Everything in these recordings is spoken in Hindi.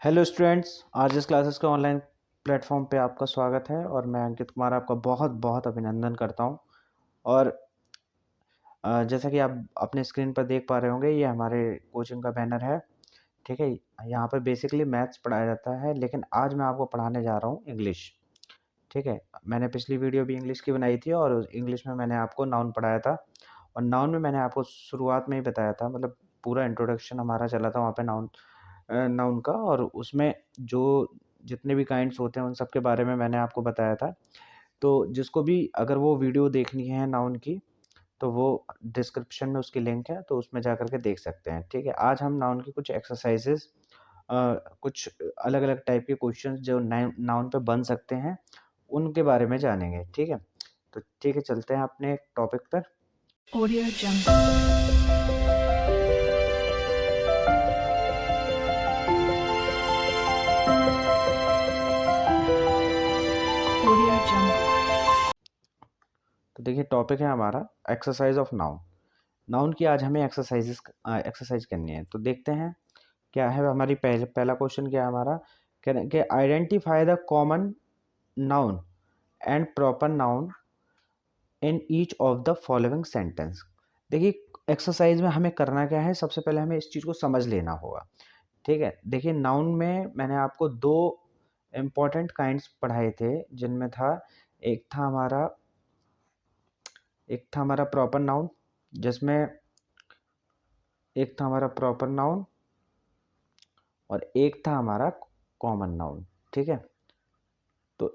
हेलो स्टूडेंट्स, आज इस क्लासेस के ऑनलाइन प्लेटफॉर्म पे आपका स्वागत है और मैं अंकित कुमार आपका बहुत बहुत अभिनंदन करता हूं। और जैसा कि आप अपने स्क्रीन पर देख पा रहे होंगे, ये हमारे कोचिंग का बैनर है। ठीक है, यहाँ पर बेसिकली मैथ्स पढ़ाया जाता है, लेकिन आज मैं आपको पढ़ाने जा रहा हूँ इंग्लिश। ठीक है, मैंने पिछली वीडियो भी इंग्लिश की बनाई थी और इंग्लिश में मैंने आपको नाउन पढ़ाया था। और नाउन में मैंने आपको शुरुआत में ही बताया था, मतलब पूरा इंट्रोडक्शन हमारा चला था वहाँ पे नाउन का। और उसमें जो जितने भी काइंड्स होते हैं उन सब के बारे में मैंने आपको बताया था। तो जिसको भी अगर वो वीडियो देखनी है नाउन की, तो वो डिस्क्रिप्शन में उसकी लिंक है, तो उसमें जा कर के देख सकते हैं। ठीक है, आज हम नाउन की कुछ एक्सरसाइजेस, कुछ अलग अलग टाइप के क्वेश्चंस जो नाउन पे बन सकते हैं उनके बारे में जानेंगे। ठीक है, तो ठीक है, चलते हैं अपने टॉपिक पर। Audio Jungle. Audio Jungle. तो देखिए, टॉपिक है हमारा एक्सरसाइज ऑफ नाउन। नाउन की आज हमें एक्सरसाइज करनी है। तो देखते हैं क्या है हमारी पहला क्वेश्चन क्या है हमारा। कह रहे हैं कि identify the common noun and proper noun in each of the following sentence. देखिए, एक्सरसाइज में हमें करना क्या है, सबसे पहले हमें इस चीज़ को समझ लेना होगा। ठीक है, देखिए नाउन में मैंने आपको दो इम्पॉर्टेंट काइंड्स पढ़ाए थे, जिनमें था एक था हमारा प्रॉपर नाउन, जिसमें एक था हमारा प्रॉपर नाउन और एक था हमारा कॉमन नाउन। ठीक है, तो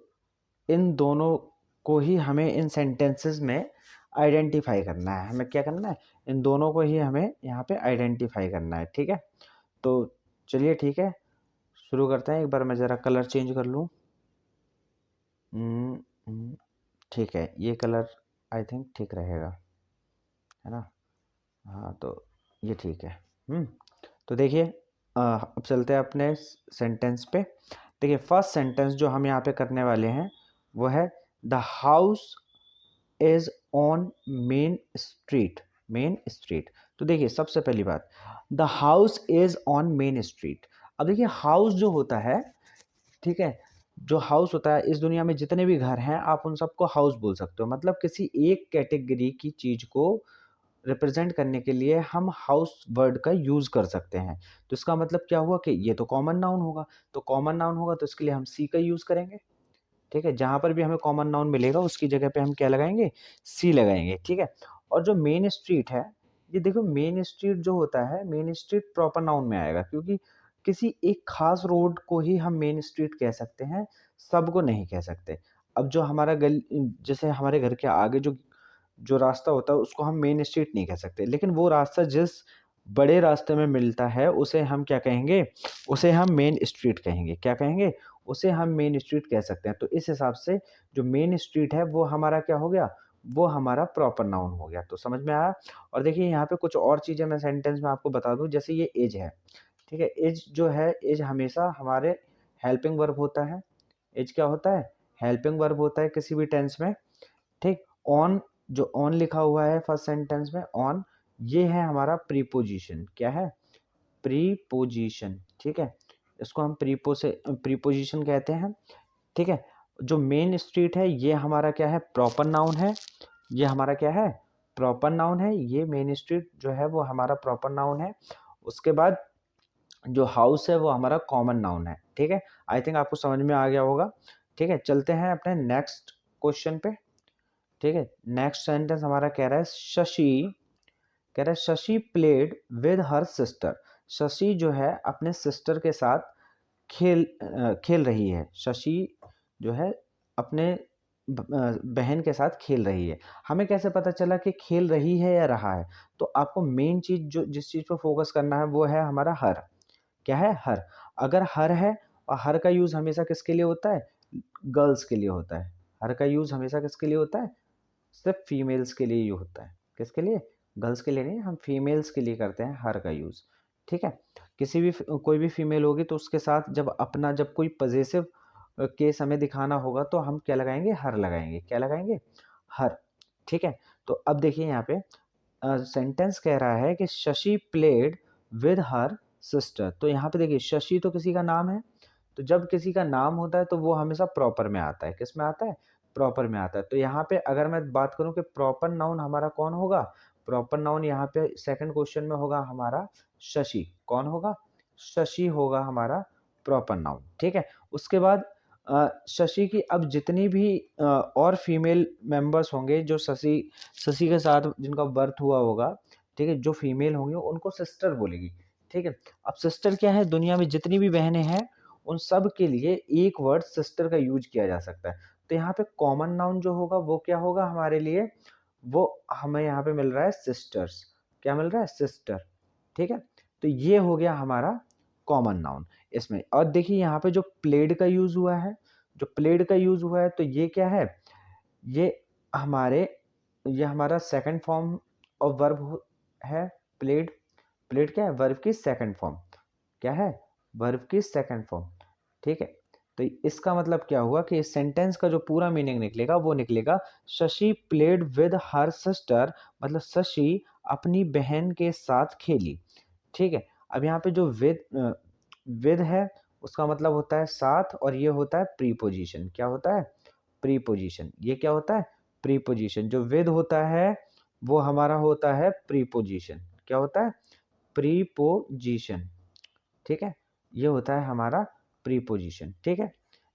इन दोनों को ही हमें इन सेंटेंसेस में आइडेंटिफाई करना है। हमें क्या करना है, इन दोनों को ही हमें यहाँ पे आइडेंटिफाई करना है। ठीक है, तो चलिए ठीक है, शुरू करते हैं। एक बार मैं ज़रा कलर चेंज कर लूँ। हम्म, हम्म, ठीक है, ये कलर आई थिंक ठीक रहेगा, है ना। हाँ, तो ये ठीक है। तो देखिए, अब चलते हैं अपने सेंटेंस पे। देखिए, फर्स्ट सेंटेंस जो हम यहाँ पे करने वाले हैं वो है the house is on main street. Main street, तो देखिए सबसे पहली बात, the house is on main street. अब देखिए, हाउस जो होता है, ठीक है, जो हाउस होता है, इस दुनिया में जितने भी घर हैं आप उन सबको हाउस बोल सकते हो। मतलब किसी एक कैटेगरी की चीज को रिप्रेजेंट करने के लिए हम हाउस वर्ड का यूज कर सकते हैं। तो इसका मतलब क्या हुआ कि ये तो कॉमन नाउन होगा। तो कॉमन नाउन होगा तो इसके लिए हम सी का यूज करेंगे। ठीक है, जहां पर भी हमें कॉमन नाउन मिलेगा उसकी जगह पे हम क्या लगाएंगे, सी लगाएंगे। ठीक है, और जो मेन स्ट्रीट है, ये देखो मेन स्ट्रीट जो होता है, मेन स्ट्रीट प्रॉपर नाउन में आएगा, क्योंकि किसी एक खास रोड को ही हम मेन स्ट्रीट कह सकते हैं, सबको नहीं कह सकते। अब जो हमारा जैसे हमारे घर के आगे जो जो रास्ता होता है उसको हम मेन स्ट्रीट नहीं कह सकते, लेकिन वो रास्ता जिस बड़े रास्ते में मिलता है उसे हम क्या कहेंगे, उसे हम मेन स्ट्रीट कहेंगे। क्या कहेंगे, उसे हम मेन स्ट्रीट कह सकते हैं। तो इस हिसाब से जो मेन स्ट्रीट है वो हमारा क्या हो गया, वो हमारा प्रॉपर नाउन हो गया। तो समझ में आया। और देखिए यहाँ पे कुछ और चीज़ें मैं सेंटेंस में आपको बता दूं, जैसे ये एज है। ठीक है, एज जो है, एज हमेशा हमारे हेल्पिंग वर्ब होता है। एज क्या होता है, हेल्पिंग वर्ब होता है किसी भी टेंस में। ठीक, ऑन, जो ऑन लिखा हुआ है फर्स्ट सेंटेंस में, ऑन, ये है हमारा प्रीपोजिशन। क्या है, प्रीपोजिशन। ठीक है, इसको हम प्रीपोजिशन कहते हैं। ठीक है, जो मेन स्ट्रीट है ये हमारा क्या है, प्रॉपर नाउन है। ये हमारा क्या है, प्रॉपर नाउन है। ये मेन स्ट्रीट जो है वो हमारा प्रॉपर नाउन है। उसके बाद जो हाउस है वो हमारा कॉमन नाउन है। ठीक है, आई थिंक आपको समझ में आ गया होगा। ठीक है, चलते हैं अपने नेक्स्ट क्वेश्चन पे। ठीक है, नेक्स्ट सेंटेंस हमारा कह रहा है Shashi played with her sister. Shashi जो है अपने सिस्टर के साथ खेल रही है। शशि जो है अपने बहन के साथ खेल रही है। हमें कैसे पता चला कि खेल रही है या रहा है, तो आपको मेन चीज जो जिस चीज पर फोकस करना है वो है हमारा हर। क्या है, हर। अगर हर है, और हर का यूज हमेशा किसके लिए होता है, गर्ल्स के लिए होता है। हर का यूज हमेशा किसके लिए होता है, सिर्फ फीमेल्स के लिए ही होता है। किसके लिए, गर्ल्स के लिए नहीं, हम फीमेल्स के लिए करते हैं हर का यूज़। ठीक है, किसी भी कोई भी फीमेल होगी तो उसके साथ जब कोई पजेसिव केस हमें दिखाना होगा तो हम क्या लगाएंगे, हर लगाएंगे। क्या लगाएंगे, हर। ठीक है, तो अब देखिए यहाँ पे सेंटेंस कह रहा है कि Shashi played with her sister. तो यहाँ पे देखिए शशि तो किसी का नाम है, तो जब किसी का नाम होता है तो वो हमेशा प्रॉपर में आता है। किस में आता है? प्रॉपर में आता है। तो यहाँ पे अगर मैं बात करूँ कि प्रॉपर नाउन हमारा कौन होगा, प्रॉपर नाउन यहाँ पे सेकंड क्वेश्चन में होगा हमारा शशि। कौन होगा? शशि होगा हमारा प्रॉपर नाउन। ठीक है। उसके बाद शशि की अब जितनी भी और फीमेल मेंबर्स होंगे जो शशि शशि के साथ जिनका बर्थ हुआ होगा, ठीक है, जो फीमेल होंगी उनको सिस्टर बोलेगी। ठीक है। अब सिस्टर क्या है? दुनिया में जितनी भी बहनें हैं उन सब के लिए एक वर्ड सिस्टर का यूज किया जा सकता है। तो यहाँ पे कॉमन नाउन जो होगा वो क्या होगा हमारे लिए? वो हमें यहाँ पे मिल रहा है सिस्टर्स। क्या मिल रहा है? सिस्टर। ठीक है। तो ये हो गया हमारा कॉमन नाउन इसमें। और देखिए यहाँ पे जो प्लेड का यूज हुआ है, जो प्लेड का यूज हुआ है, तो ये क्या है? ये हमारे ये हमारा सेकंड फॉर्म ऑफ वर्ब है। प्लेड। प्लेड क्या है? वर्ब की सेकंड फॉर्म। क्या है? वर्ब की सेकंड फॉर्म। ठीक है। तो इसका मतलब क्या हुआ कि इस सेंटेंस का जो पूरा मीनिंग निकलेगा वो निकलेगा Shashi played with her sister, मतलब शशि अपनी बहन के साथ खेली। ठीक है। अब यहाँ पे जो विद है उसका मतलब होता है साथ, और ये होता है प्रीपोजिशन। क्या होता है? प्रीपोजिशन। ये क्या होता है? प्रीपोजिशन। जो विद होता है वो हमारा होता है प्रीपोजिशन। क्या होता है? प्रीपोजिशन। ठीक है। ये होता है हमारा प्रीपोजिशन। ठीक है।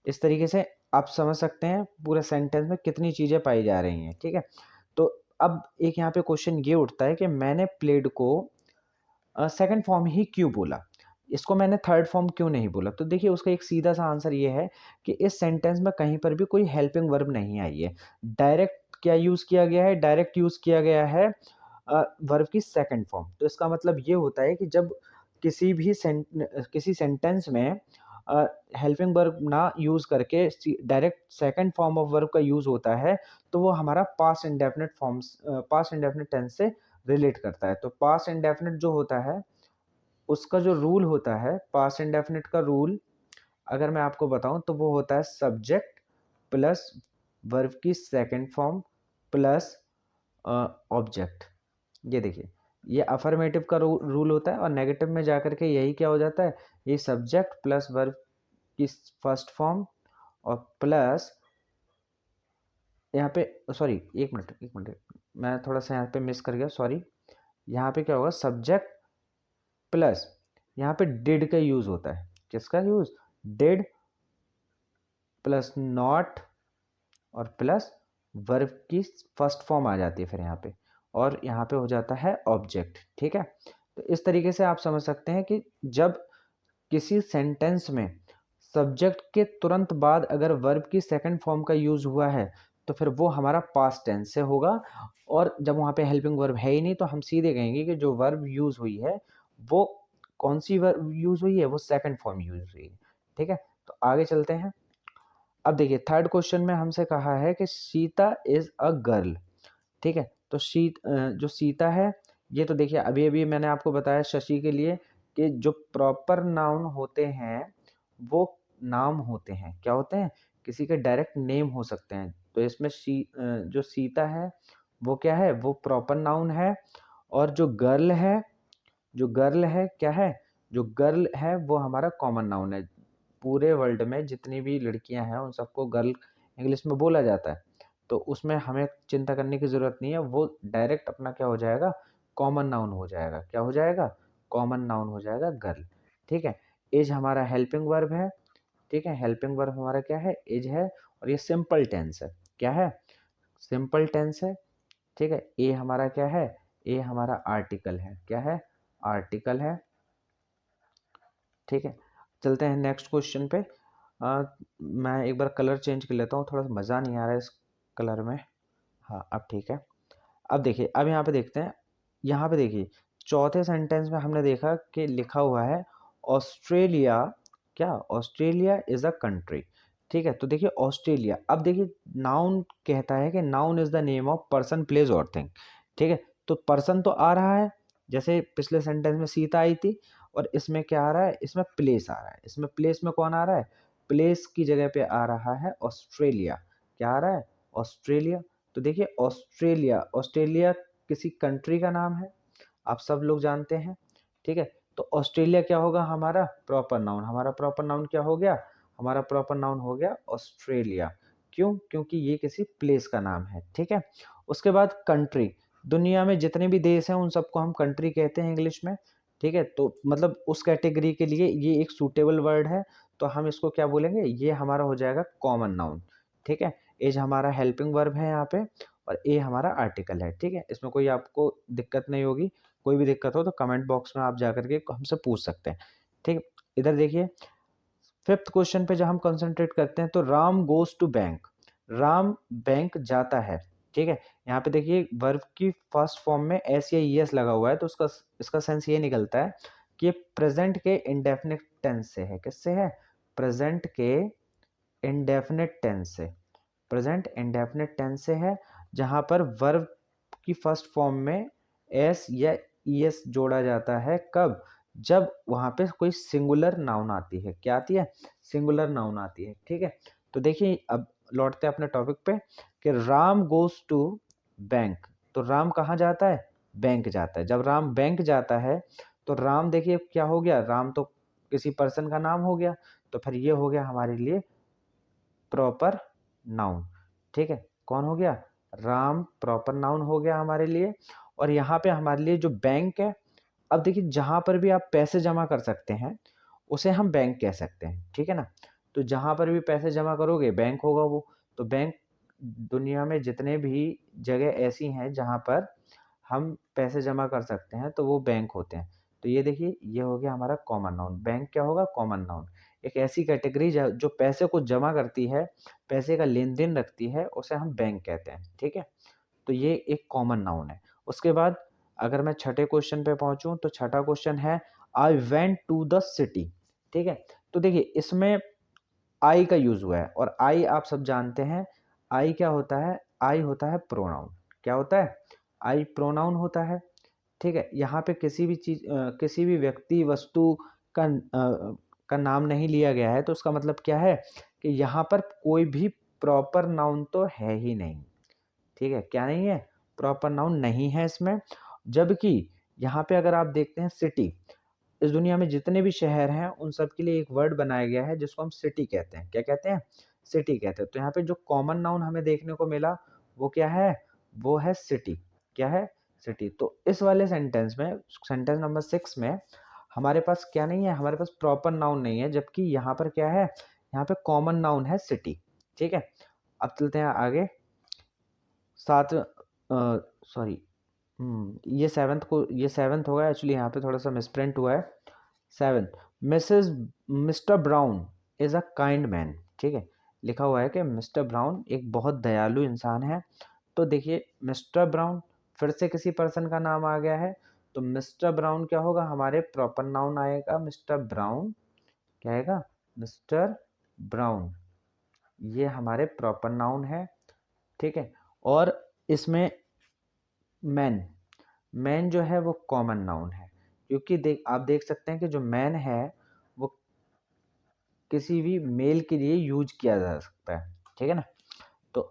इस तरीके से आप समझ सकते हैं पूरे सेंटेंस में कितनी चीज़ें पाई जा रही हैं। ठीक है। तो अब एक यहाँ पे क्वेश्चन ये उठता है कि मैंने प्लेड को सेकंड फॉर्म ही क्यों बोला, इसको मैंने थर्ड फॉर्म क्यों नहीं बोला? तो देखिए उसका एक सीधा सा आंसर ये है कि इस सेंटेंस में कहीं पर भी कोई हेल्पिंग वर्ब नहीं आई है। डायरेक्ट क्या यूज़ किया गया है? डायरेक्ट यूज़ किया गया है वर्ब की सेकंड फॉर्म। तो इसका मतलब ये होता है कि जब किसी सेंटेंस में हेल्पिंग वर्ब ना यूज़ करके direct second form of verb का यूज़ होता है तो वो हमारा past indefinite past indefinite tense से रिलेट करता है। तो पास्ट इंडेफिनिट जो होता है उसका जो रूल होता है, पास्ट इंडेफिनिट का रूल अगर मैं आपको बताऊं तो वो होता है सब्जेक्ट प्लस वर्ब की सेकंड फॉर्म प्लस ऑब्जेक्ट। ये देखिए ये अफर्मेटिव का रूल होता है, और नेगेटिव में जाकर के यही क्या हो जाता है? ये सब्जेक्ट प्लस वर्ब की फर्स्ट फॉर्म और प्लस यहाँ पे सॉरी एक मिनट मैं थोड़ा सा यहाँ पे मिस कर गया, सॉरी। यहाँ पे क्या होगा? सब्जेक्ट प्लस यहाँ पे डिड का यूज होता है। किसका यूज? डिड प्लस नॉट और प्लस वर्ब की फर्स्ट फॉर्म आ जाती है फिर यहाँ पे, और यहाँ पे हो जाता है ऑब्जेक्ट। ठीक है। तो इस तरीके से आप समझ सकते हैं कि जब किसी सेंटेंस में सब्जेक्ट के तुरंत बाद अगर वर्ब की सेकंड फॉर्म का यूज हुआ है तो फिर वो हमारा पास्ट टेंस से होगा, और जब वहाँ पे हेल्पिंग वर्ब है ही नहीं तो हम सीधे कहेंगे कि जो वर्ब यूज हुई है वो कौन सी वर्ब यूज हुई है? वो सेकंड फॉर्म यूज हुई है। ठीक है। तो आगे चलते हैं। अब देखिए थर्ड क्वेश्चन में हमसे कहा है कि सीता इज अ गर्ल। ठीक है। तो जो सीता है, ये तो देखिए अभी अभी मैंने आपको बताया शशि के लिए कि जो प्रॉपर नाउन होते हैं वो नाम होते हैं। क्या होते हैं? किसी के डायरेक्ट नेम हो सकते हैं। तो इसमें जो सीता है वो क्या है? वो प्रॉपर नाउन है। और जो गर्ल है क्या है? जो गर्ल है वो हमारा कॉमन नाउन है। पूरे वर्ल्ड में जितनी भी लड़कियां हैं उन सबको गर्ल इंग्लिश में बोला जाता है। तो उसमें हमें चिंता करने की ज़रूरत नहीं है, वो डायरेक्ट अपना क्या हो जाएगा? कॉमन नाउन हो जाएगा। क्या हो जाएगा? कॉमन नाउन हो जाएगा गर्ल। ठीक है। इज हमारा हेल्पिंग वर्ब है। ठीक है। हेल्पिंग वर्ब हमारा क्या है? इज है। और ये सिंपल टेंस है। क्या है? सिंपल टेंस है। ठीक है। ए हमारा क्या है? ए हमारा आर्टिकल है। क्या है? आर्टिकल है। ठीक है। चलते हैं नेक्स्ट क्वेश्चन पे। मैं एक बार कलर चेंज कर लेता हूँ, थोड़ा सा मज़ा नहीं आ रहा है इस कलर में। हाँ अब ठीक है। अब देखिए अब यहाँ पे देखते हैं। यहाँ पे देखिए चौथे सेंटेंस में हमने देखा कि लिखा हुआ है ऑस्ट्रेलिया। क्या? Australia is a country. ठीक है। तो देखिए ऑस्ट्रेलिया, अब देखिए नाउन कहता है कि noun is the name of person place और थिंग। ठीक है। तो पर्सन तो आ रहा है, जैसे पिछले सेंटेंस में सीता आई थी, और इसमें क्या आ रहा है? इसमें प्लेस आ रहा है। इसमें प्लेस में कौन आ रहा है? प्लेस की जगह पे आ रहा है ऑस्ट्रेलिया। क्या आ रहा है? ऑस्ट्रेलिया। तो देखिए ऑस्ट्रेलिया, ऑस्ट्रेलिया किसी कंट्री का नाम है, आप सब लोग जानते हैं। ठीक है। तो ऑस्ट्रेलिया क्या होगा हमारा प्रॉपर नाउन, हमारा प्रॉपर नाउन क्या हो गया, हमारा प्रॉपर नाउन हो गया ऑस्ट्रेलिया। क्यों? क्योंकि ये किसी प्लेस का नाम है, ठीक है। उसके बाद कंट्री, दुनिया में जितने भी देश हैं उन सबको हम कंट्री कहते हैं इंग्लिश में, ठीक है। तो मतलब उस कैटेगरी के लिए ये एक सूटेबल वर्ड है, तो हम इसको क्या बोलेंगे, ये हमारा हो जाएगा कॉमन नाउन, ठीक है। एज हमारा हेल्पिंग वर्ब है यहाँ पे, और ए हमारा आर्टिकल है, ठीक है। इसमें कोई आपको दिक्कत नहीं होगी, कोई भी दिक्कत हो तो कमेंट बॉक्स में आप जा करके हमसे पूछ सकते हैं, ठीक। इधर देखिए 5th क्वेश्चन पे जब हम कंसंट्रेट करते हैं तो Ram goes to bank, Ram bank जाता है, ठीक है। यहाँ पे देखिए वर्ब की फर्स्ट फॉर्म में एस या एस लगा हुआ है, तो उसका इसका सेंस ये निकलता है कि ये प्रेजेंट के इंडेफिनिट टेंस से है, किससे है, प्रेजेंट के इंडेफिनिट टेंस से, प्रेजेंट इंडेफिनिट टेंस से है, जहां पर वर्ब की फर्स्ट फॉर्म में एस या ईएस जोड़ा जाता है, कब, जब वहां पे कोई सिंगुलर नाउन आती है, क्या आती है, सिंगुलर नाउन आती है, ठीक है। तो देखिए अब लौटते हैं अपने टॉपिक पे कि राम गोज टू बैंक, तो राम कहाँ जाता है, बैंक जाता है। जब राम बैंक जाता है तो राम देखिए क्या हो गया, राम तो किसी पर्सन का नाम हो गया, तो फिर ये हो गया हमारे लिए प्रॉपर नाउन, ठीक है। कौन हो गया, राम प्रॉपर नाउन हो गया हमारे लिए। और यहाँ पे हमारे लिए जो बैंक है, अब देखिए जहाँ पर भी आप पैसे जमा कर सकते हैं उसे हम बैंक कह सकते हैं, ठीक है ना। तो जहाँ पर भी पैसे जमा करोगे बैंक होगा वो, तो बैंक दुनिया में जितने भी जगह ऐसी हैं जहाँ पर हम पैसे जमा कर सकते हैं तो वो बैंक होते हैं। तो ये देखिए ये हो गया हमारा कॉमन नाउन, बैंक क्या होगा, कॉमन नाउन, एक ऐसी कैटेगरी जो पैसे को जमा करती है, पैसे का लेन देन रखती है, उसे हम बैंक कहते हैं, ठीक है। तो ये एक कॉमन नाउन है। उसके बाद अगर मैं छठे क्वेश्चन पे पहुंचूं तो छठा क्वेश्चन है I went to the city, ठीक है। तो देखिए इसमें आई का यूज हुआ है, और आई आप सब जानते हैं आई क्या होता है, आई होता है प्रोनाउन, क्या होता है, आई प्रोनाउन होता है, ठीक है। यहाँ पे किसी भी चीज किसी भी व्यक्ति वस्तु का नाम नहीं लिया गया है, तो उसका मतलब क्या है कि यहाँ पर कोई भी प्रॉपर नाउन तो है ही नहीं, ठीक है। क्या नहीं है, प्रॉपर नाउन नहीं है इसमें। जबकि यहाँ पे अगर आप देखते हैं सिटी, इस दुनिया में जितने भी शहर हैं उन सब के लिए एक वर्ड बनाया गया है जिसको हम सिटी कहते हैं, क्या कहते हैं, सिटी कहते हैं। तो यहाँ पे जो कॉमन नाउन हमें देखने को मिला वो क्या है, वो है सिटी, क्या है, सिटी। तो इस वाले सेंटेंस में, सेंटेंस नंबर 6 में हमारे पास क्या नहीं है, हमारे पास प्रॉपर नाउन नहीं है, जबकि यहाँ पर क्या है, यहाँ पे कॉमन नाउन है सिटी, ठीक है। अब चलते हैं आगे, सात सॉरी ये सेवन्थ होगा एक्चुअली, यहाँ पे थोड़ा सा मिसप्रिंट हुआ है। Seventh, Mrs mister brown is a kind man, ठीक है। लिखा हुआ है कि मिस्टर ब्राउन एक बहुत दयालु इंसान है। तो देखिए मिस्टर ब्राउन फिर से किसी पर्सन का नाम आ गया है, तो मिस्टर ब्राउन क्या होगा, हमारे प्रॉपर नाउन आएगा मिस्टर ब्राउन, क्या आएगा, मिस्टर ब्राउन, ये हमारे प्रॉपर नाउन है, ठीक है। और इसमें मैन, मैन जो है वो कॉमन नाउन है, क्योंकि आप देख सकते हैं कि जो मैन है वो किसी भी मेल के लिए यूज किया जा सकता है, ठीक है ना। तो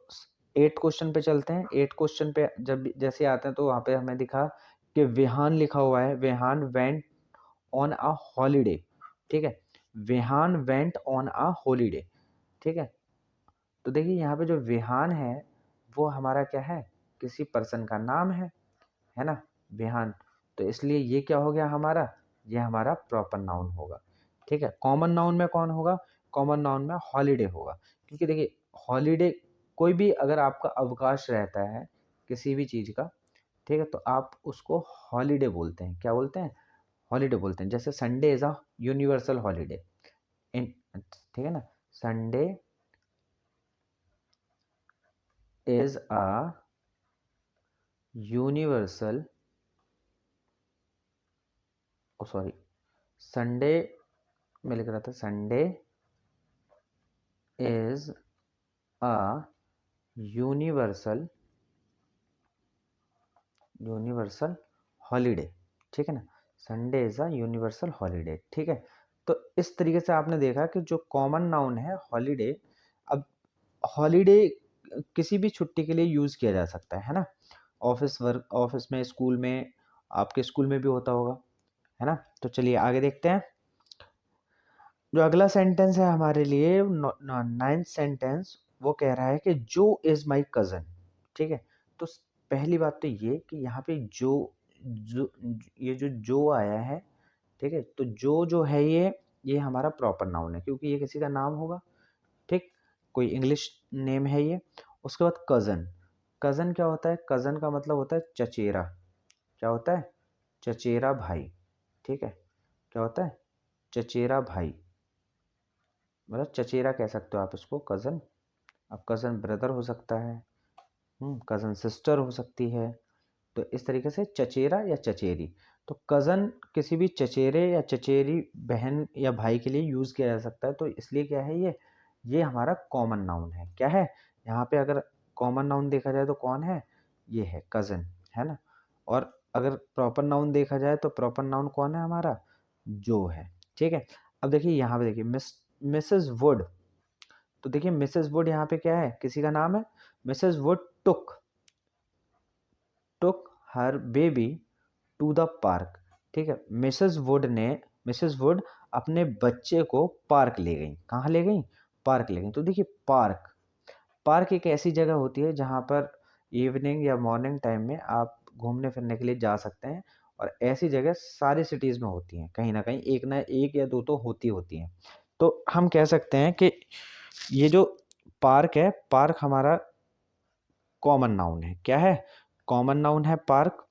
8 क्वेश्चन पे चलते हैं। 8 क्वेश्चन पे जब जैसे आते हैं तो वहाँ पे हमें दिखा कि विहान लिखा हुआ है, Vihan went on a holiday, ठीक है, Vihan went on a holiday, ठीक है। तो देखिए यहाँ पे जो विहान है वो हमारा क्या है, किसी पर्सन का नाम है ना, विहान। तो इसलिए ये क्या हो गया हमारा, ये हमारा प्रॉपर नाउन होगा, ठीक है। कॉमन नाउन में कौन होगा, कॉमन नाउन में हॉलीडे होगा, क्योंकि देखिए हॉलीडे, कोई भी अगर आपका अवकाश रहता है किसी भी चीज़ का, ठीक है, तो आप उसको हॉलीडे बोलते हैं, क्या बोलते हैं, हॉलीडे बोलते हैं। जैसे Sunday is a universal holiday in, ठीक है ना, Sunday is a universal, oh sorry, Sunday में लिख रहा था Sunday is a universal, universal holiday, ठीक है ना, Sunday is a universal holiday, ठीक है। तो इस तरीके से आपने देखा कि जो कॉमन नाउन है हॉलीडे, अब हॉलीडे किसी भी छुट्टी के लिए यूज किया जा सकता है ना, ऑफिस वर्क, ऑफिस में, स्कूल में, आपके स्कूल में भी होता होगा, है ना। तो चलिए आगे देखते हैं। जो अगला सेंटेंस है हमारे लिए 9th सेंटेंस, वो कह रहा है कि जो इज माई कज़न। ठीक है, तो पहली बात तो ये कि यहाँ पे जो ये जो आया है, ठीक है, तो जो है ये हमारा प्रॉपर नाउन है, क्योंकि ये किसी का नाम होगा। ठीक, कोई इंग्लिश नेम है ये। उसके बाद कज़न। कज़न क्या होता है? कज़न का मतलब होता है चचेरा। क्या होता है? चचेरा भाई। ठीक है, क्या होता है? चचेरा भाई, मतलब चचेरा कह सकते हो आप इसको, कज़न। अब कज़न ब्रदर हो सकता है, कज़न सिस्टर हो सकती है। तो इस तरीके से चचेरा या चचेरी। तो कज़न किसी भी चचेरे या चचेरी बहन या भाई के लिए यूज़ किया जा सकता है। तो इसलिए क्या है ये हमारा कॉमन नाउन है। क्या है? यहाँ पे अगर कॉमन नाउन देखा जाए तो कौन है? ये है कज़न, है ना। और अगर प्रॉपर नाउन देखा जाए तो प्रॉपर नाउन कौन है हमारा? जो है। ठीक है, अब देखिए यहाँ पे देखिए मिसेस वुड। तो देखिए मिसेस वुड यहाँ पे क्या है? किसी का नाम है। Mrs Wood took her baby to the park. ठीक है, मिसेस वुड अपने बच्चे को पार्क ले गई। कहाँ ले गई? पार्क ले गई। तो देखिए पार्क, पार्क एक ऐसी जगह होती है जहाँ पर इवनिंग या मॉर्निंग टाइम में आप घूमने फिरने के लिए जा सकते हैं। और ऐसी जगह सारी सिटीज़ में होती हैं, कहीं ना कहीं एक ना एक या दो तो होती हैं। तो हम कह सकते हैं कि ये जो पार्क है, पार्क हमारा कॉमन नाउन है। क्या है? कॉमन नाउन है पार्क।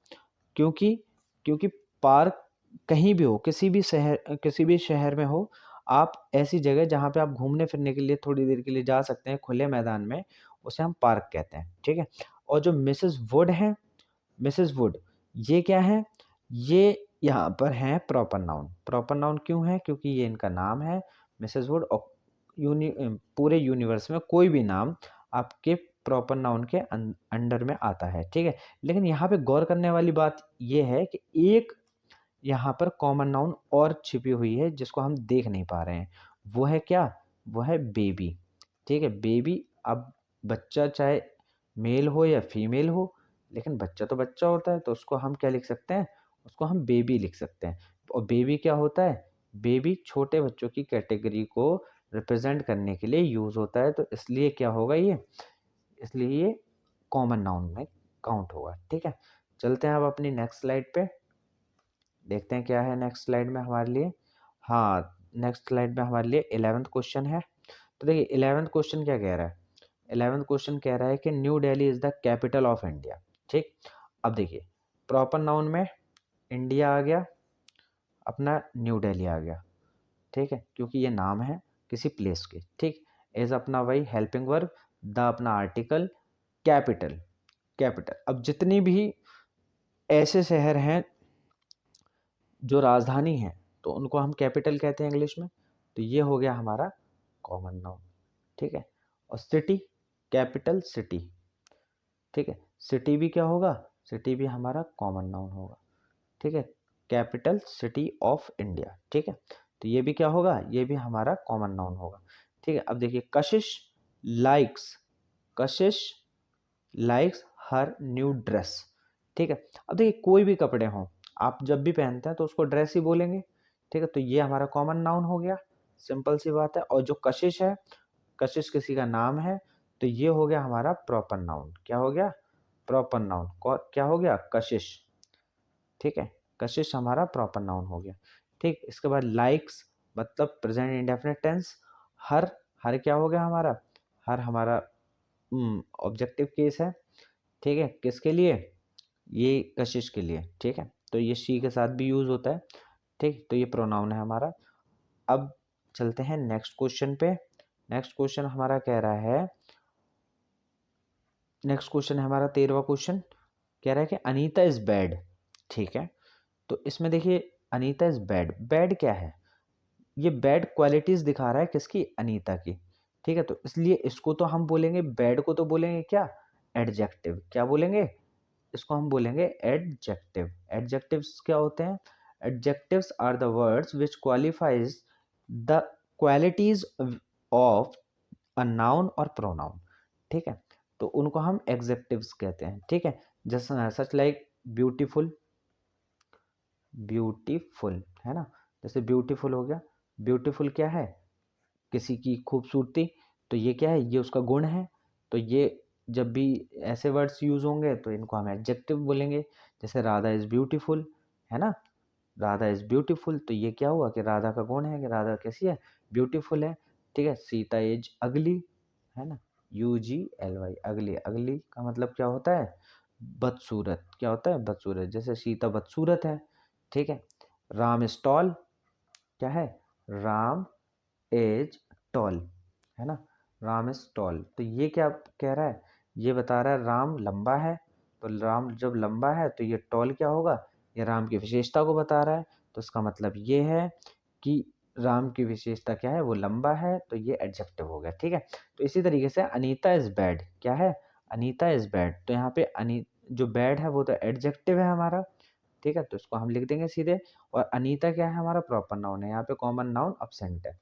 क्योंकि क्योंकि पार्क कहीं भी हो, किसी भी शहर में हो, आप ऐसी जगह जहाँ पे आप घूमने फिरने के लिए थोड़ी देर के लिए जा सकते हैं खुले मैदान में, उसे हम पार्क कहते हैं। ठीक है, और जो मिसेस वुड है, मिसेस वुड, ये क्या है? ये यहाँ पर है प्रॉपर नाउन। प्रॉपर नाउन क्यों है? क्योंकि ये इनका नाम है मिसेस वुड। और पूरे यूनिवर्स में कोई भी नाम आपके प्रॉपर नाउन के अंडर में आता है। ठीक है, लेकिन यहाँ पे गौर करने वाली बात ये है कि एक यहाँ पर कॉमन नाउन और छिपी हुई है जिसको हम देख नहीं पा रहे हैं। वो है क्या? वो है बेबी। ठीक है, बेबी। अब बच्चा चाहे मेल हो या फीमेल हो, लेकिन बच्चा तो बच्चा होता है, तो उसको हम क्या लिख सकते हैं? उसको हम बेबी लिख सकते हैं। और बेबी क्या होता है? बेबी छोटे बच्चों की कैटेगरी को रिप्रेजेंट करने के लिए यूज़ होता है। तो इसलिए क्या होगा ये? इसलिए ये कॉमन नाउन में काउंट होगा। ठीक है, चलते हैं अब अपनी नेक्स्ट स्लाइड पे, देखते हैं क्या है नेक्स्ट स्लाइड में हमारे लिए। हाँ, नेक्स्ट स्लाइड में हमारे लिए 11th क्वेश्चन है। तो देखिए 11th क्वेश्चन क्या कह रहा है? 11th क्वेश्चन कह रहा है कि new Delhi is the capital of India. ठीक, अब देखिए प्रॉपर नाउन में इंडिया आ गया, अपना न्यू दिल्ली आ गया। ठीक है, क्योंकि ये नाम है किसी प्लेस के। ठीक, एज अपना वही हेल्पिंग वर्ब, द अपना आर्टिकल, कैपिटल, कैपिटल। अब जितनी भी ऐसे शहर हैं जो राजधानी है, तो उनको हम कैपिटल कहते हैं इंग्लिश में। तो ये हो गया हमारा कॉमन नाउन। ठीक है, और सिटी, कैपिटल सिटी। ठीक है, सिटी भी क्या होगा? सिटी भी हमारा कॉमन नाउन होगा। ठीक है, कैपिटल सिटी ऑफ इंडिया। ठीक है, तो ये भी क्या होगा? ये भी हमारा कॉमन नाउन होगा। ठीक है, अब देखिए लाइक्स कशिश लाइक्स हर न्यू ड्रेस। ठीक है, अब देखिए कोई भी कपड़े हों, आप जब भी पहनते हैं तो उसको ड्रेस ही बोलेंगे। ठीक है, तो ये हमारा कॉमन नाउन हो गया, सिंपल सी बात है। और जो कशिश है, कशिश किसी का नाम है, तो ये हो गया हमारा प्रॉपर नाउन। क्या हो गया? Proper noun. क्या हो गया? कशिश। ठीक है, कशिश हमारा प्रॉपर नाउन हो गया। ठीक, इसके बाद लाइक्स मतलब प्रेजेंट इंडेफिनिट टेंस। हर, हर क्या हो गया हमारा? हर हमारा ऑब्जेक्टिव केस है। ठीक है, किसके लिए? ये कशिश के लिए। ठीक है, तो ये शी के साथ भी यूज होता है। ठीक, तो ये प्रोनाउन है हमारा। अब चलते हैं नेक्स्ट क्वेश्चन पे। नेक्स्ट क्वेश्चन हमारा कह रहा है, नेक्स्ट क्वेश्चन है हमारा 13वां क्वेश्चन, कह रहा है कि अनीता इज बैड। ठीक है, तो इसमें देखिए अनीता इज बैड, बैड क्या है? ये बैड क्वालिटीज दिखा रहा है किसकी? अनीता की। ठीक है, तो इसलिए इसको तो हम बोलेंगे, बैड को तो बोलेंगे क्या? एडजेक्टिव। क्या बोलेंगे? इसको हम बोलेंगे एडजेक्टिव। एडजेक्टिव्स क्या होते हैं? Adjectives are the words which qualifies the qualities of a noun और प्रोनाउन। ठीक है, तो उनको हम एग्जेक्टिव्स कहते हैं। ठीक है, जैसे सच लाइक ब्यूटीफुल, ब्यूटीफुल, है ना। जैसे ब्यूटीफुल हो गया, ब्यूटीफुल क्या है, किसी की खूबसूरती, तो ये क्या है, ये उसका गुण है। तो ये जब भी ऐसे वर्ड्स यूज होंगे तो इनको हम एडजेक्टिव बोलेंगे। जैसे राधा इज ब्यूटीफुल, है ना, राधा इज ब्यूटीफुल, तो ये क्या हुआ कि राधा का गुण है कि राधा कैसी है, ब्यूटीफुल है। ठीक है, सीता इज अगली, है ना, UGLY, अगली, अगली का मतलब क्या होता है, बदसूरत, क्या होता है, बदसूरत, जैसे सीता बदसूरत है। ठीक है, राम इज टॉल, क्या है, राम इज टॉल, है ना, राम इज टॉल, तो ये क्या कह रहा है, ये बता रहा है राम लंबा है। तो राम जब लंबा है तो ये टॉल क्या होगा, ये राम की विशेषता को बता रहा है। तो इसका मतलब ये है कि राम की विशेषता क्या है, वो लंबा है, तो ये एडजेक्टिव हो गया। ठीक है, तो इसी तरीके से अनीता इज बैड, क्या है, अनीता इज बैड, तो यहाँ पे जो बैड है वो तो एडजेक्टिव है हमारा। ठीक है, तो इसको हम लिख देंगे सीधे। और अनीता क्या है, हमारा प्रॉपर नाउन है, यहाँ पे कॉमन नाउन अब्सेंट है।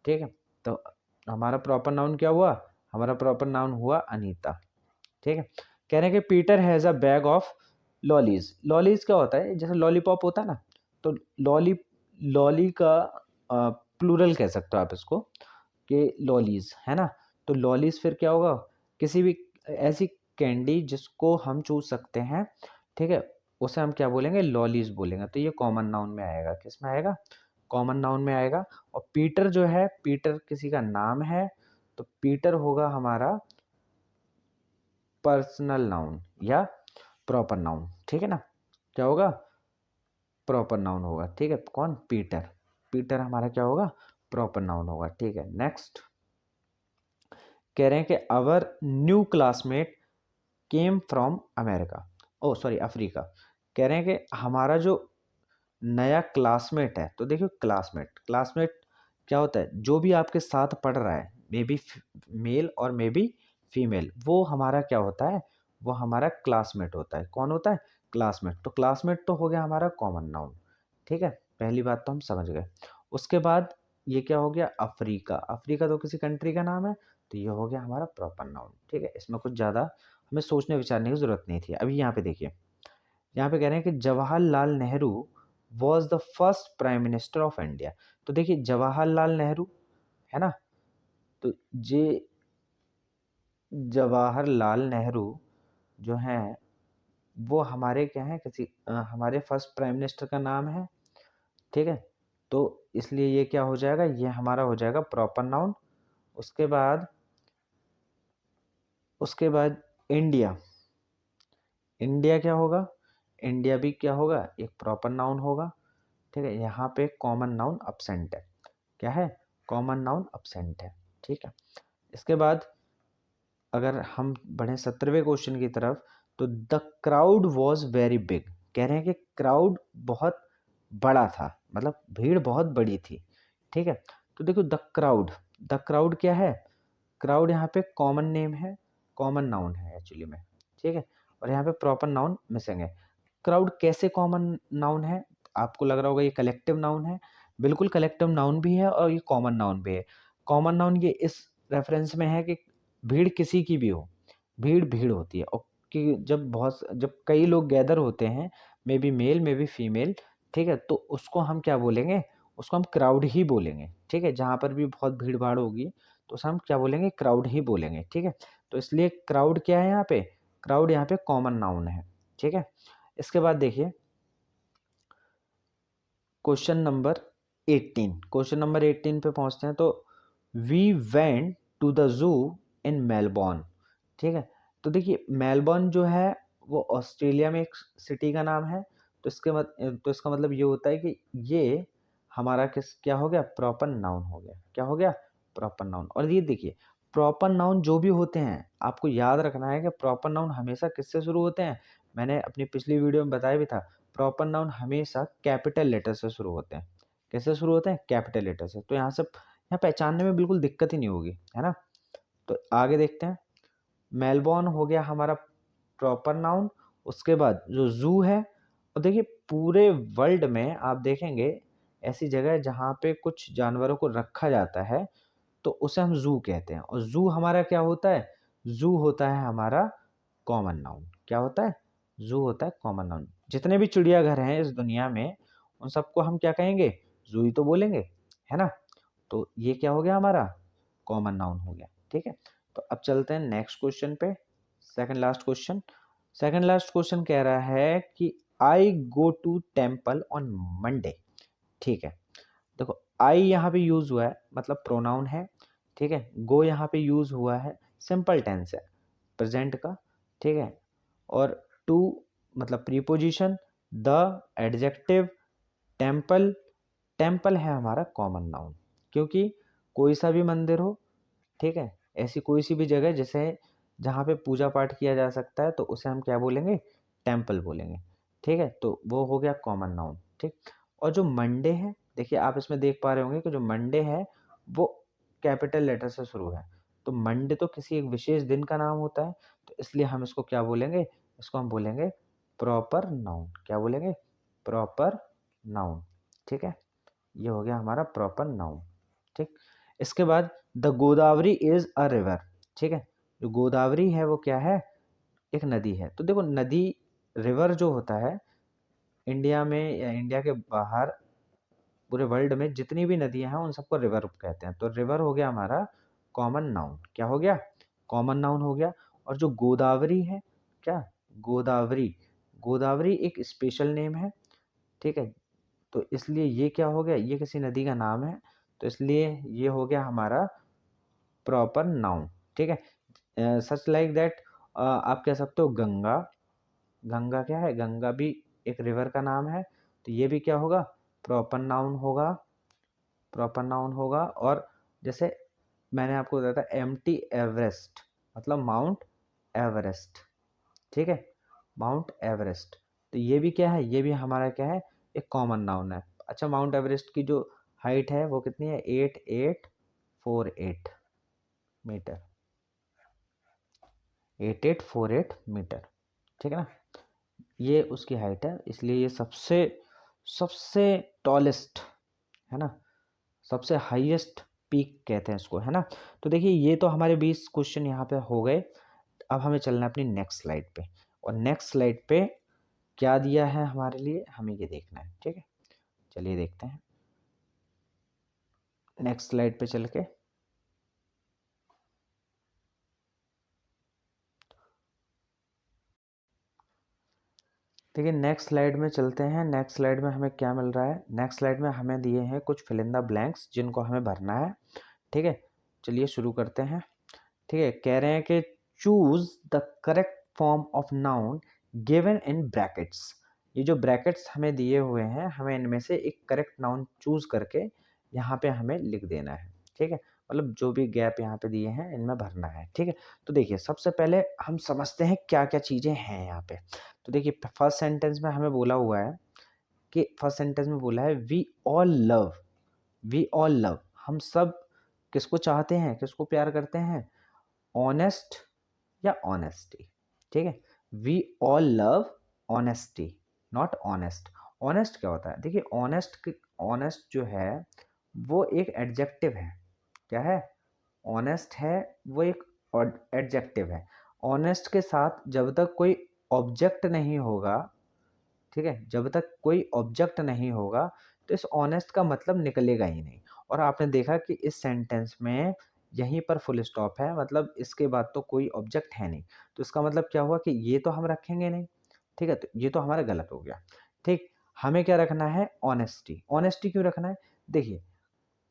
ठीक है, तो हमारा प्रॉपर नाउन क्या हुआ, हमारा प्रॉपर नाउन हुआ अनीता। ठीक है, कह रहे हैं कि Peter has a bag of lollies. Lollies क्या होता है, जैसे लॉलीपॉप होता है ना, तो लॉली, लॉली का प्लूरल कह सकते हो आप इसको, कि लॉलीज, है ना। तो लॉलीज फिर क्या होगा, किसी भी ऐसी कैंडी जिसको हम चूज सकते हैं, ठीक है, उसे हम क्या बोलेंगे, लॉलीज बोलेंगे। तो ये कॉमन नाउन में आएगा, किस में आएगा, कॉमन नाउन में आएगा। और पीटर जो है, पीटर किसी का नाम है, तो पीटर होगा हमारा पर्सनल नाउन या प्रॉपर नाउन। ठीक है ना, क्या होगा, प्रॉपर नाउन होगा। ठीक है, कौन, पीटर, पीटर हमारा क्या होगा, प्रॉपर नाउन होगा। ठीक है, नेक्स्ट कह रहे हैं कि our new classmate came from America, oh sorry Africa. कह रहे हैं कि हमारा जो नया क्लासमेट है, तो देखियो क्लासमेट, क्लासमेट क्या होता है, जो भी आपके साथ पढ़ रहा है, मे बी मेल और मे बी फीमेल, वो हमारा क्या होता है, वो हमारा क्लासमेट होता है। कौन होता है, क्लासमेट। तो क्लासमेट तो हो गया हमारा कॉमन नाउन। ठीक है, पहली बात तो हम समझ गए। उसके बाद ये क्या हो गया, अफ्रीका, अफ्रीका तो किसी कंट्री का नाम है, तो ये हो गया हमारा प्रॉपर नाउन। ठीक है, इसमें कुछ ज़्यादा हमें सोचने विचारने की ज़रूरत नहीं थी। अभी यहाँ पे देखिए, यहाँ पे कह रहे हैं कि Jawaharlal Nehru was the first prime minister of India. तो देखिए जवाहरलाल नेहरू, है ना, तो ये जवाहरलाल नेहरू जो हैं वो हमारे क्या हैं, हमारे फर्स्ट प्राइम मिनिस्टर का नाम है। ठीक है, तो इसलिए ये क्या हो जाएगा, ये हमारा हो जाएगा प्रॉपर नाउन। उसके बाद इंडिया, इंडिया क्या होगा, इंडिया भी क्या होगा, एक प्रॉपर नाउन होगा। ठीक है, यहाँ पे कॉमन नाउन अब्सेंट है, क्या है, कॉमन नाउन अब्सेंट है। ठीक है, इसके बाद अगर हम बढ़े 17वें क्वेश्चन की तरफ, तो the crowd was very big. कह रहे हैं कि क्राउड बहुत बड़ा था, मतलब भीड़ बहुत बड़ी थी। ठीक है, तो देखो द क्राउड क्या है, क्राउड यहाँ पे कॉमन नेम है, कॉमन नाउन है एक्चुअली में। ठीक है, और यहाँ पे प्रॉपर नाउन मिसिंग है। क्राउड कैसे कॉमन नाउन है, आपको लग रहा होगा ये कलेक्टिव नाउन है, बिल्कुल कलेक्टिव नाउन भी है और ये कॉमन नाउन भी है। कॉमन नाउन ये इस रेफरेंस में है कि भीड़ किसी की भी हो, भीड़ भीड़ होती है, और कि जब कई लोग गैदर होते हैं, may be male may be female, ठीक है, तो उसको हम क्या बोलेंगे, उसको हम क्राउड ही बोलेंगे। ठीक है, जहाँ पर भी बहुत भीड़ भाड़ होगी तो उसे हम क्या बोलेंगे, क्राउड ही बोलेंगे। ठीक है, तो इसलिए क्राउड क्या है यहाँ पे, क्राउड यहाँ पे कॉमन नाउन है। ठीक है, इसके बाद देखिए क्वेश्चन नंबर 18, क्वेश्चन नंबर 18 पे पहुंचते हैं। तो we went to the zoo in Melbourne. ठीक है, तो देखिए मेलबॉर्न जो है वो ऑस्ट्रेलिया में एक सिटी का नाम है। तो इसका मतलब ये होता है कि ये हमारा क्या हो गया, प्रॉपर नाउन हो गया। क्या हो गया, प्रॉपर नाउन। और ये देखिए प्रॉपर नाउन जो भी होते हैं, आपको याद रखना है कि प्रॉपर नाउन हमेशा किससे शुरू होते हैं, मैंने अपनी पिछली वीडियो में बताया भी था, प्रॉपर नाउन हमेशा कैपिटल लेटर से शुरू होते हैं। कैसे शुरू होते हैं, कैपिटल लेटर से। तो यहाँ पहचानने में बिल्कुल दिक्कत ही नहीं होगी, है ना। तो आगे देखते हैं, मेलबॉर्न हो गया हमारा प्रॉपर नाउन। उसके बाद जो जू है, और देखिए पूरे वर्ल्ड में आप देखेंगे ऐसी जगह है जहाँ पे कुछ जानवरों को रखा जाता है, तो उसे हम जू कहते हैं। और जू हमारा क्या होता है, जू होता है हमारा कॉमन नाउन। क्या होता है, जू होता है कॉमन नाउन। जितने भी चिड़ियाघर हैं इस दुनिया में, उन सबको हम क्या कहेंगे, जूही तो बोलेंगे, है ना। तो ये क्या हो गया हमारा, कॉमन नाउन हो गया। ठीक है, तो अब चलते हैं नेक्स्ट क्वेश्चन पे। सेकंड लास्ट क्वेश्चन कह रहा है कि I go to temple on Monday. ठीक है, देखो आई यहाँ पे यूज हुआ है मतलब प्रोनाउन है। ठीक है, गो यहाँ पे यूज हुआ है, सिंपल टेंस है प्रेजेंट का। ठीक है, और टू मतलब preposition, the adjective, temple, temple है हमारा कॉमन नाउन, क्योंकि कोई सा भी मंदिर हो, ठीक है, ऐसी कोई सी भी जगह जैसे जहाँ पे पूजा पाठ किया जा सकता है तो उसे हम क्या बोलेंगे, टेम्पल बोलेंगे। ठीक है, तो वो हो गया कॉमन नाउन। ठीक, और जो मंडे है, देखिए आप इसमें देख पा रहे होंगे कि जो मंडे है वो कैपिटल लेटर से शुरू है, तो मंडे तो किसी एक विशेष दिन का नाम होता है, तो इसलिए हम इसको क्या बोलेंगे, इसको हम बोलेंगे प्रॉपर नाउन। क्या बोलेंगे, प्रॉपर नाउन। ठीक है, ये हो गया हमारा प्रॉपर नाउन। ठीक, इसके बाद the Godavari is a river. ठीक है, जो गोदावरी है वो क्या है, एक नदी है। तो देखो नदी, रिवर जो होता है इंडिया में या इंडिया के बाहर पूरे वर्ल्ड में जितनी भी नदियां हैं उन सबको रिवर कहते हैं। तो रिवर हो गया हमारा कॉमन नाउन। क्या हो गया, कॉमन नाउन हो गया। और जो गोदावरी है, क्या, गोदावरी, गोदावरी एक स्पेशल नेम है। ठीक है, तो इसलिए ये क्या हो गया, ये किसी नदी का नाम है, तो इसलिए ये हो गया हमारा प्रॉपर नाउन। ठीक है, सच लाइक दैट आप कह सकते हो गंगा, गंगा क्या है, गंगा भी एक रिवर का नाम है, तो ये भी क्या होगा, प्रॉपर नाउन होगा, प्रॉपर नाउन होगा। और जैसे मैंने आपको बताया था एम्प्टी एवरेस्ट मतलब माउंट एवरेस्ट। ठीक है, माउंट एवरेस्ट, तो ये भी क्या है, ये भी हमारा क्या है, एक कॉमन नाउन है। अच्छा, माउंट एवरेस्ट की जो हाइट है वो कितनी है, 8848 मीटर, 8848 मीटर। ठीक है ना, ये उसकी हाइट है, इसलिए ये सबसे सबसे टॉलेस्ट है ना, सबसे हाईएस्ट पीक कहते हैं इसको, है ना। तो देखिए ये तो हमारे 20 क्वेश्चन यहाँ पे हो गए। अब हमें चलना है अपनी नेक्स्ट स्लाइड पे, और नेक्स्ट स्लाइड पे क्या दिया है हमारे लिए, हमें ये देखना है। ठीक है, चलिए देखते हैं नेक्स्ट स्लाइड पे चल के। देखिए नेक्स्ट स्लाइड में चलते हैं। नेक्स्ट स्लाइड में हमें क्या मिल रहा है, नेक्स्ट स्लाइड में हमें दिए हैं कुछ फिल इन द ब्लैंक्स जिनको हमें भरना है। ठीक है, चलिए शुरू करते हैं। ठीक है, कह रहे हैं कि choose the correct form of noun given in brackets. ये जो ब्रैकेट्स हमें दिए हुए हैं, हमें इनमें से एक करेक्ट नाउन चूज करके यहाँ पे हमें लिख देना है। ठीक है, मतलब जो भी गैप यहाँ पे दिए हैं इनमें भरना है। ठीक है, तो देखिए सबसे पहले हम समझते हैं क्या क्या चीज़ें हैं यहाँ पे। तो देखिए फर्स्ट सेंटेंस में हमें बोला हुआ है कि फर्स्ट सेंटेंस में बोला है we all love, we all love, हम सब किसको चाहते हैं, किसको प्यार करते हैं, ऑनेस्ट या ऑनेस्टी। ठीक है, we all love honesty, not honest. Honest क्या होता है, देखिए ऑनेस्ट, ऑनेस्ट जो है वो एक एडजेक्टिव है। क्या है, ऑनेस्ट है वो एक एडजेक्टिव है। ऑनेस्ट के साथ जब तक कोई ऑब्जेक्ट नहीं होगा, ठीक है, जब तक कोई ऑब्जेक्ट नहीं होगा तो इस ऑनेस्ट का मतलब निकलेगा ही नहीं। और आपने देखा कि इस सेंटेंस में यहीं पर फुल स्टॉप है, मतलब इसके बाद तो कोई ऑब्जेक्ट है नहीं, तो इसका मतलब क्या हुआ कि ये तो हम रखेंगे नहीं। ठीक है, तो ये तो हमारा गलत हो गया। ठीक, हमें क्या रखना है, ऑनेस्टी। ऑनेस्टी क्यों रखना है, देखिए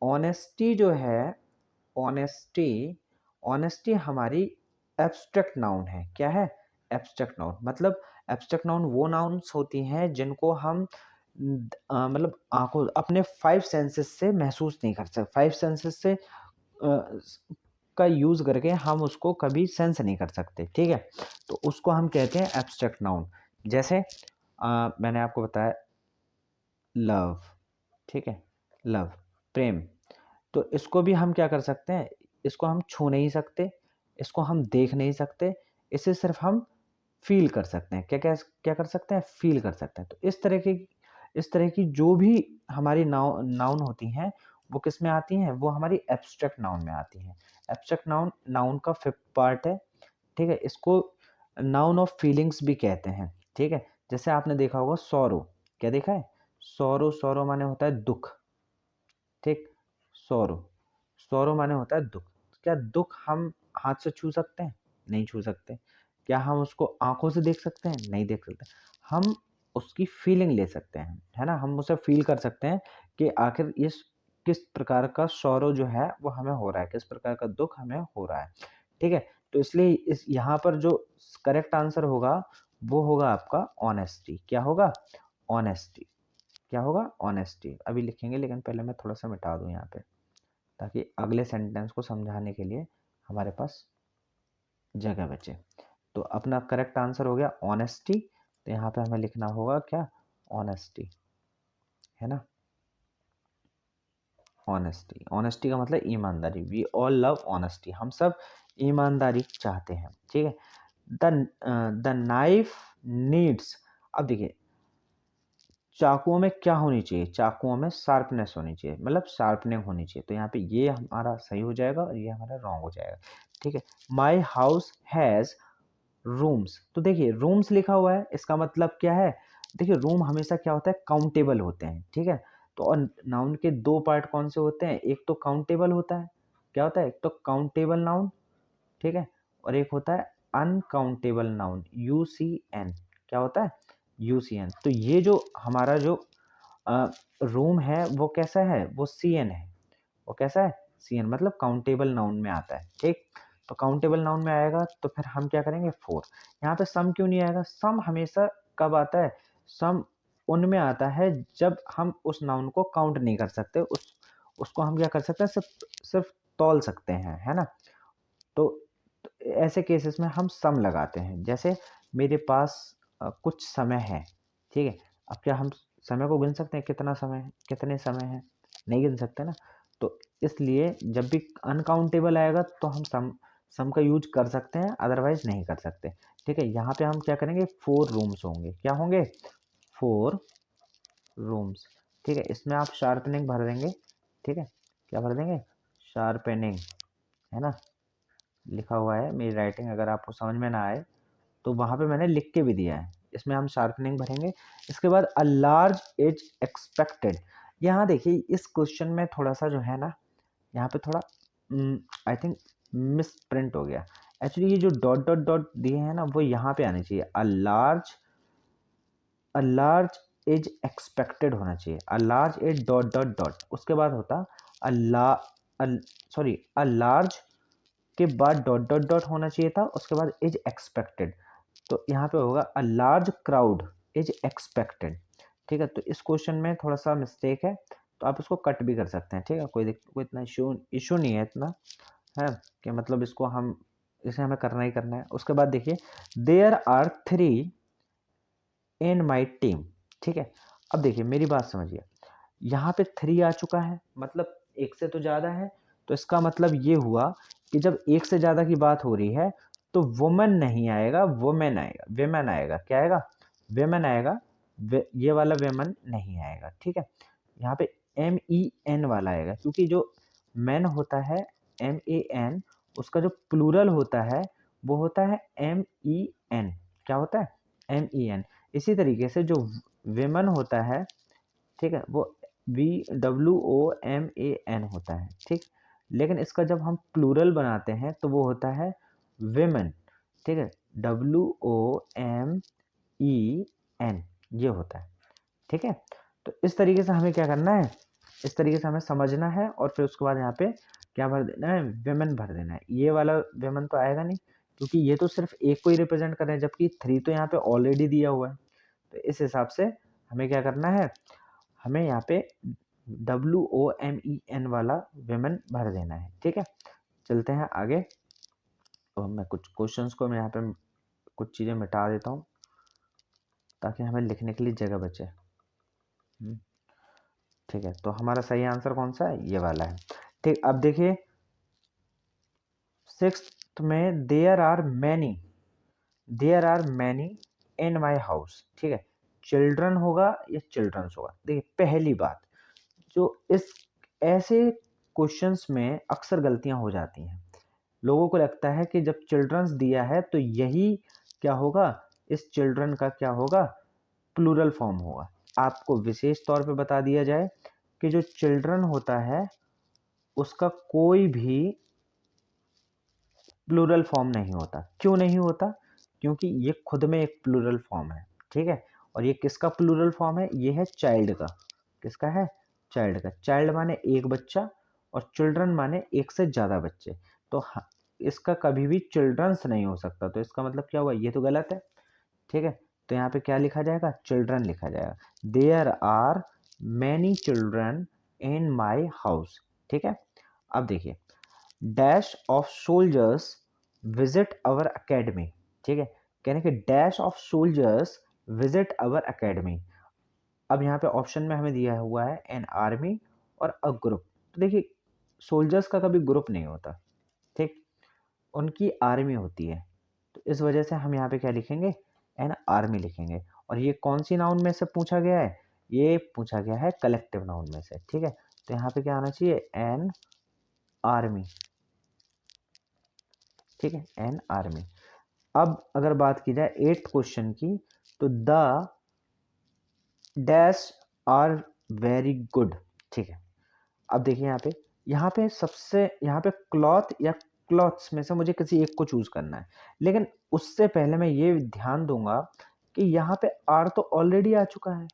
ऑनेस्टी जो है, ऑनेस्टी, ऑनेस्टी हमारी एब्स्ट्रैक्ट नाउन है। क्या है, एब्स्ट्रैक्ट नाउन, मतलब एब्स्ट्रैक्ट नाउन वो नाउन्स होती हैं जिनको हम मतलब आंखों अपने 5 सेंसेस से महसूस नहीं कर सकते, 5 सेंसेस से का यूज़ करके हम उसको कभी सेंस नहीं कर सकते। ठीक है, तो उसको हम कहते हैं एब्स्ट्रैक्ट नाउन। जैसे मैंने आपको बताया लव, ठीक है, लव, प्रेम, तो इसको भी हम क्या कर सकते हैं, इसको हम छू नहीं सकते, इसको हम देख नहीं सकते, इसे सिर्फ हम फील कर सकते हैं। क्या क्या क्या कर सकते हैं, फील कर सकते हैं। तो इस तरह की जो भी हमारी नाउन होती हैं वो किस में आती हैं, वो हमारी एब्स्ट्रैक्ट नाउन में आती हैं। एब्स्ट्रैक्ट नाउन नाउन का 5th पार्ट है। ठीक है, इसको नाउन ऑफ फीलिंग्स भी कहते हैं। ठीक है, जैसे आपने देखा होगा सॉरो, क्या देखा है, सौरो, सौरो माने होता है दुख, ठीक। सौरो, सौरो माने होता है दुख। क्या दुख हम हाथ से छू सकते हैं? नहीं छू सकते। क्या हम उसको आंखों से देख सकते हैं? नहीं देख सकते। हम उसकी फीलिंग ले सकते हैं, है ना। हम उसे फील कर सकते हैं कि आखिर इस किस प्रकार का सौरो जो है वो हमें हो रहा है, किस प्रकार का दुख हमें हो रहा है, ठीक है। तो इसलिए इस यहाँ पर जो करेक्ट आंसर होगा वो होगा आपका ऑनेस्टी। क्या होगा? ऑनेस्टी। क्या होगा? ऑनेस्टी। अभी लिखेंगे, लेकिन पहले मैं थोड़ा सा मिटा दूं यहाँ पे, ताकि अगले सेंटेंस को समझाने के लिए हमारे पास जगह बचे। तो अपना करेक्ट आंसर हो गया ऑनेस्टी। तो यहाँ पे हमें लिखना होगा क्या? ऑनेस्टी, है ना। ऑनेस्टी, ऑनेस्टी का मतलब ईमानदारी। वी ऑल लव ऑनेस्टी, हम सब ईमानदारी चाहते हैं, ठीक है। द नाइफ नीड्स, अब देखिए चाकुओं में क्या होनी चाहिए? चाकुओं में शार्पनेस होनी चाहिए, मतलब शार्पनिंग होनी चाहिए। तो यहाँ पे ये हमारा सही हो जाएगा और ये हमारा रॉन्ग हो जाएगा, ठीक है। माई हाउस हैज़ रूम्स, तो देखिए रूम्स लिखा हुआ है, इसका मतलब क्या है? देखिए रूम हमेशा क्या होता है? काउंटेबल होते हैं, ठीक है। तो और नाउन के दो पार्ट कौन से होते हैं? एक तो काउंटेबल होता है, क्या होता है? एक तो काउंटेबल नाउन, ठीक है, और एक होता है अनकाउंटेबल नाउन, UCN। क्या होता है? UCN। तो ये जो हमारा जो रूम है वो कैसा है? वो CN है। वो कैसा है? CN, मतलब काउंटेबल नाउन में आता है, ठीक। तो काउंटेबल नाउन में आएगा तो फिर हम क्या करेंगे? 4। यहाँ पे सम क्यों नहीं आएगा? सम हमेशा कब आता है? सम उनमें आता है जब हम उस नाउन को काउंट नहीं कर सकते, उसको हम क्या कर सकते हैं? सिर्फ सिर्फ तौल सकते हैं, है ना। तो ऐसे केसेस में हम सम लगाते हैं। जैसे मेरे पास कुछ समय है, ठीक है। अब क्या हम समय को गिन सकते हैं? कितना समय है, कितने समय है? नहीं गिन सकते ना। तो इसलिए जब भी अनकाउंटेबल आएगा तो हम सम का यूज कर सकते हैं, अदरवाइज नहीं कर सकते, ठीक है। यहाँ पे हम क्या करेंगे? 4 रूम्स होंगे। क्या होंगे? 4 रूम्स, ठीक है। इसमें आप शार्पनिंग भर देंगे, ठीक है। क्या भर देंगे? शार्पनिंग, है ना। लिखा हुआ है, मेरी राइटिंग अगर आपको समझ में ना आए तो वहाँ पे मैंने लिख के भी दिया है। इसमें हम शार्पनिंग भरेंगे। इसके बाद अ लार्ज एज एक्सपेक्टेड। यहाँ देखिए इस क्वेश्चन में थोड़ा सा जो है ना, यहाँ पे थोड़ा आई थिंक मिस प्रिंट हो गया। एक्चुअली ये जो डॉट डॉट डॉट दिए हैं ना, वो यहाँ पे आने चाहिए। अ लार्ज एज एक्सपेक्टेड होना चाहिए। A large age dot dot dot, उसके बाद होता अ ला सॉरी अ लार्ज के बाद डॉट डॉट डॉट होना चाहिए था, उसके बाद इज एक्सपेक्टेड। तो यहाँ पे होगा a large crowd is expected, ठीक है। तो इस क्वेश्चन में थोड़ा सा मिस्टेक है, तो आप इसको कट भी कर सकते हैं, ठीक है। कोई इतना इशू नहीं है इतना, है कि मतलब इसको हम इसे हमें करना ही करना है। उसके बाद देखिए there are 3 in my team, ठीक है। अब देखिए मेरी बात समझिए, यहाँ पे 3 आ चुका है, मतलब एक से तो ज़्यादा है। तो इसका मतलब ये हुआ कि जब एक से ज़्यादा की बात हो रही है तो वुमन नहीं आएगा, वुमेन आएगा, वेमन आएगा। क्या आएगा? वेमन आएगा। ये वाला वेमन नहीं आएगा, ठीक है। यहाँ पे MEN वाला आएगा, क्योंकि जो मैन होता है MEN, उसका जो प्लूरल होता है वो होता है MEN। क्या होता है? MEN। इसी तरीके से जो वेमन होता है, ठीक है, वो WOMAN होता है, ठीक। लेकिन इसका जब हम प्लूरल बनाते हैं तो वो होता है वेमेन, ठीक है। WOMEN ये होता है, ठीक है। तो इस तरीके से हमें क्या करना है? इस तरीके से हमें समझना है, और फिर उसके बाद यहाँ पे क्या भर देना है? वेमेन भर देना है। ये वाला वेमेन तो आएगा नहीं, क्योंकि ये तो सिर्फ एक को ही रिप्रेजेंट कर रहे हैं, जबकि 3 तो यहाँ पे ऑलरेडी दिया हुआ है। तो इस हिसाब से हमें क्या करना है? हमें यहाँ पे WOMEN वाला वेमेन भर देना है, ठीक है। चलते हैं आगे। तो मैं कुछ क्वेश्चंस को मैं यहाँ पे कुछ चीज़ें मिटा देता हूँ, ताकि हमें लिखने के लिए जगह बचे। ठीक है, तो हमारा सही आंसर कौन सा है? ये वाला है, ठीक। अब देखिए 6th में there are many in my house, ठीक है। चिल्ड्रन होगा या चिल्ड्रंस होगा? देखिए पहली बात, जो इस ऐसे क्वेश्चंस में अक्सर गलतियां हो जाती हैं। लोगों को लगता है कि जब चिल्ड्रंस दिया है तो यही क्या होगा? इस चिल्ड्रन का क्या होगा? प्लूरल फॉर्म होगा। आपको विशेष तौर पे बता दिया जाए कि जो चिल्ड्रन होता है उसका कोई भी प्लूरल फॉर्म नहीं होता। क्यों नहीं होता? क्योंकि ये खुद में एक प्लूरल फॉर्म है, ठीक है। और ये किसका प्लूरल फॉर्म है? ये है चाइल्ड का। किसका है? चाइल्ड का। चाइल्ड माने एक बच्चा और चिल्ड्रन माने एक से ज़्यादा बच्चे। तो इसका कभी भी चिल्ड्रंस नहीं हो सकता। तो इसका मतलब क्या हुआ? ये तो गलत है, ठीक है। तो यहाँ पे क्या लिखा जाएगा? चिल्ड्रन लिखा जाएगा। There are many children in my house, ठीक है। अब देखिए, dash of soldiers visit our academy, ठीक है। कहने के dash of soldiers visit our academy. अब यहाँ पे ऑप्शन में हमें दिया हुआ है एन आर्मी और अ ग्रुप। तो देखिए, सोल्जर्स का कभी ग्रुप नहीं होता, ठीक, उनकी आर्मी होती है। तो इस वजह से हम यहाँ पे क्या लिखेंगे? एन आर्मी लिखेंगे। और ये कौन सी नाउन में से पूछा गया है? ये पूछा गया है कलेक्टिव नाउन में से, ठीक है। तो यहाँ पे क्या आना चाहिए? एन आर्मी, ठीक है, एन आर्मी। अब अगर बात की जाए 8th क्वेश्चन की, तो the dash are very good, ठीक है। अब देखिए यहाँ पे सबसे यहाँ पे क्लॉथ या क्लॉथ्स में से मुझे किसी एक को चूज करना है। लेकिन उससे पहले मैं ये ध्यान दूंगा कि यहाँ पे आर तो ऑलरेडी आ चुका है।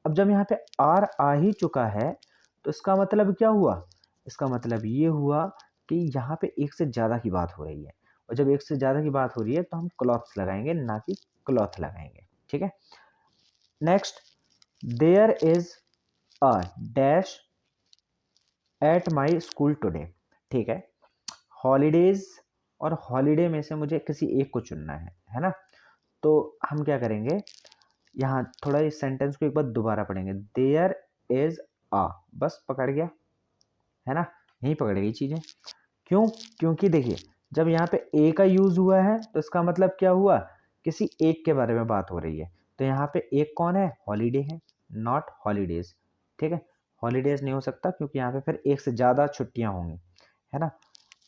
अब जब यहाँ पे आर आ ही चुका है तो इसका मतलब क्या हुआ? इसका मतलब ये हुआ कि यहाँ पे एक से ज़्यादा की बात हो रही है। और जब एक से ज़्यादा की बात हो रही है तो हम क्लॉथ्स लगाएंगे, ना कि क्लॉथ लगाएंगे, ठीक है। Next, there is a dash at my school today, ठीक है। हॉलीडेज और हॉलीडे में से मुझे किसी एक को चुनना है ना। तो हम क्या करेंगे, यहाँ थोड़ा इस सेंटेंस को एक बार दोबारा पढ़ेंगे। देयर इज आ, बस पकड़ गया, है ना, यही पकड़ गई चीजें। क्यों? क्योंकि देखिए, जब यहाँ पे ए का यूज हुआ है तो इसका मतलब क्या हुआ? किसी एक के बारे में बात हो रही है। तो यहाँ पे एक कौन है? हॉलीडे है, नॉट हॉलीडेज, ठीक है। हॉलीडेज नहीं हो सकता क्योंकि यहाँ पे फिर एक से ज्यादा छुट्टियां होंगी, है ना।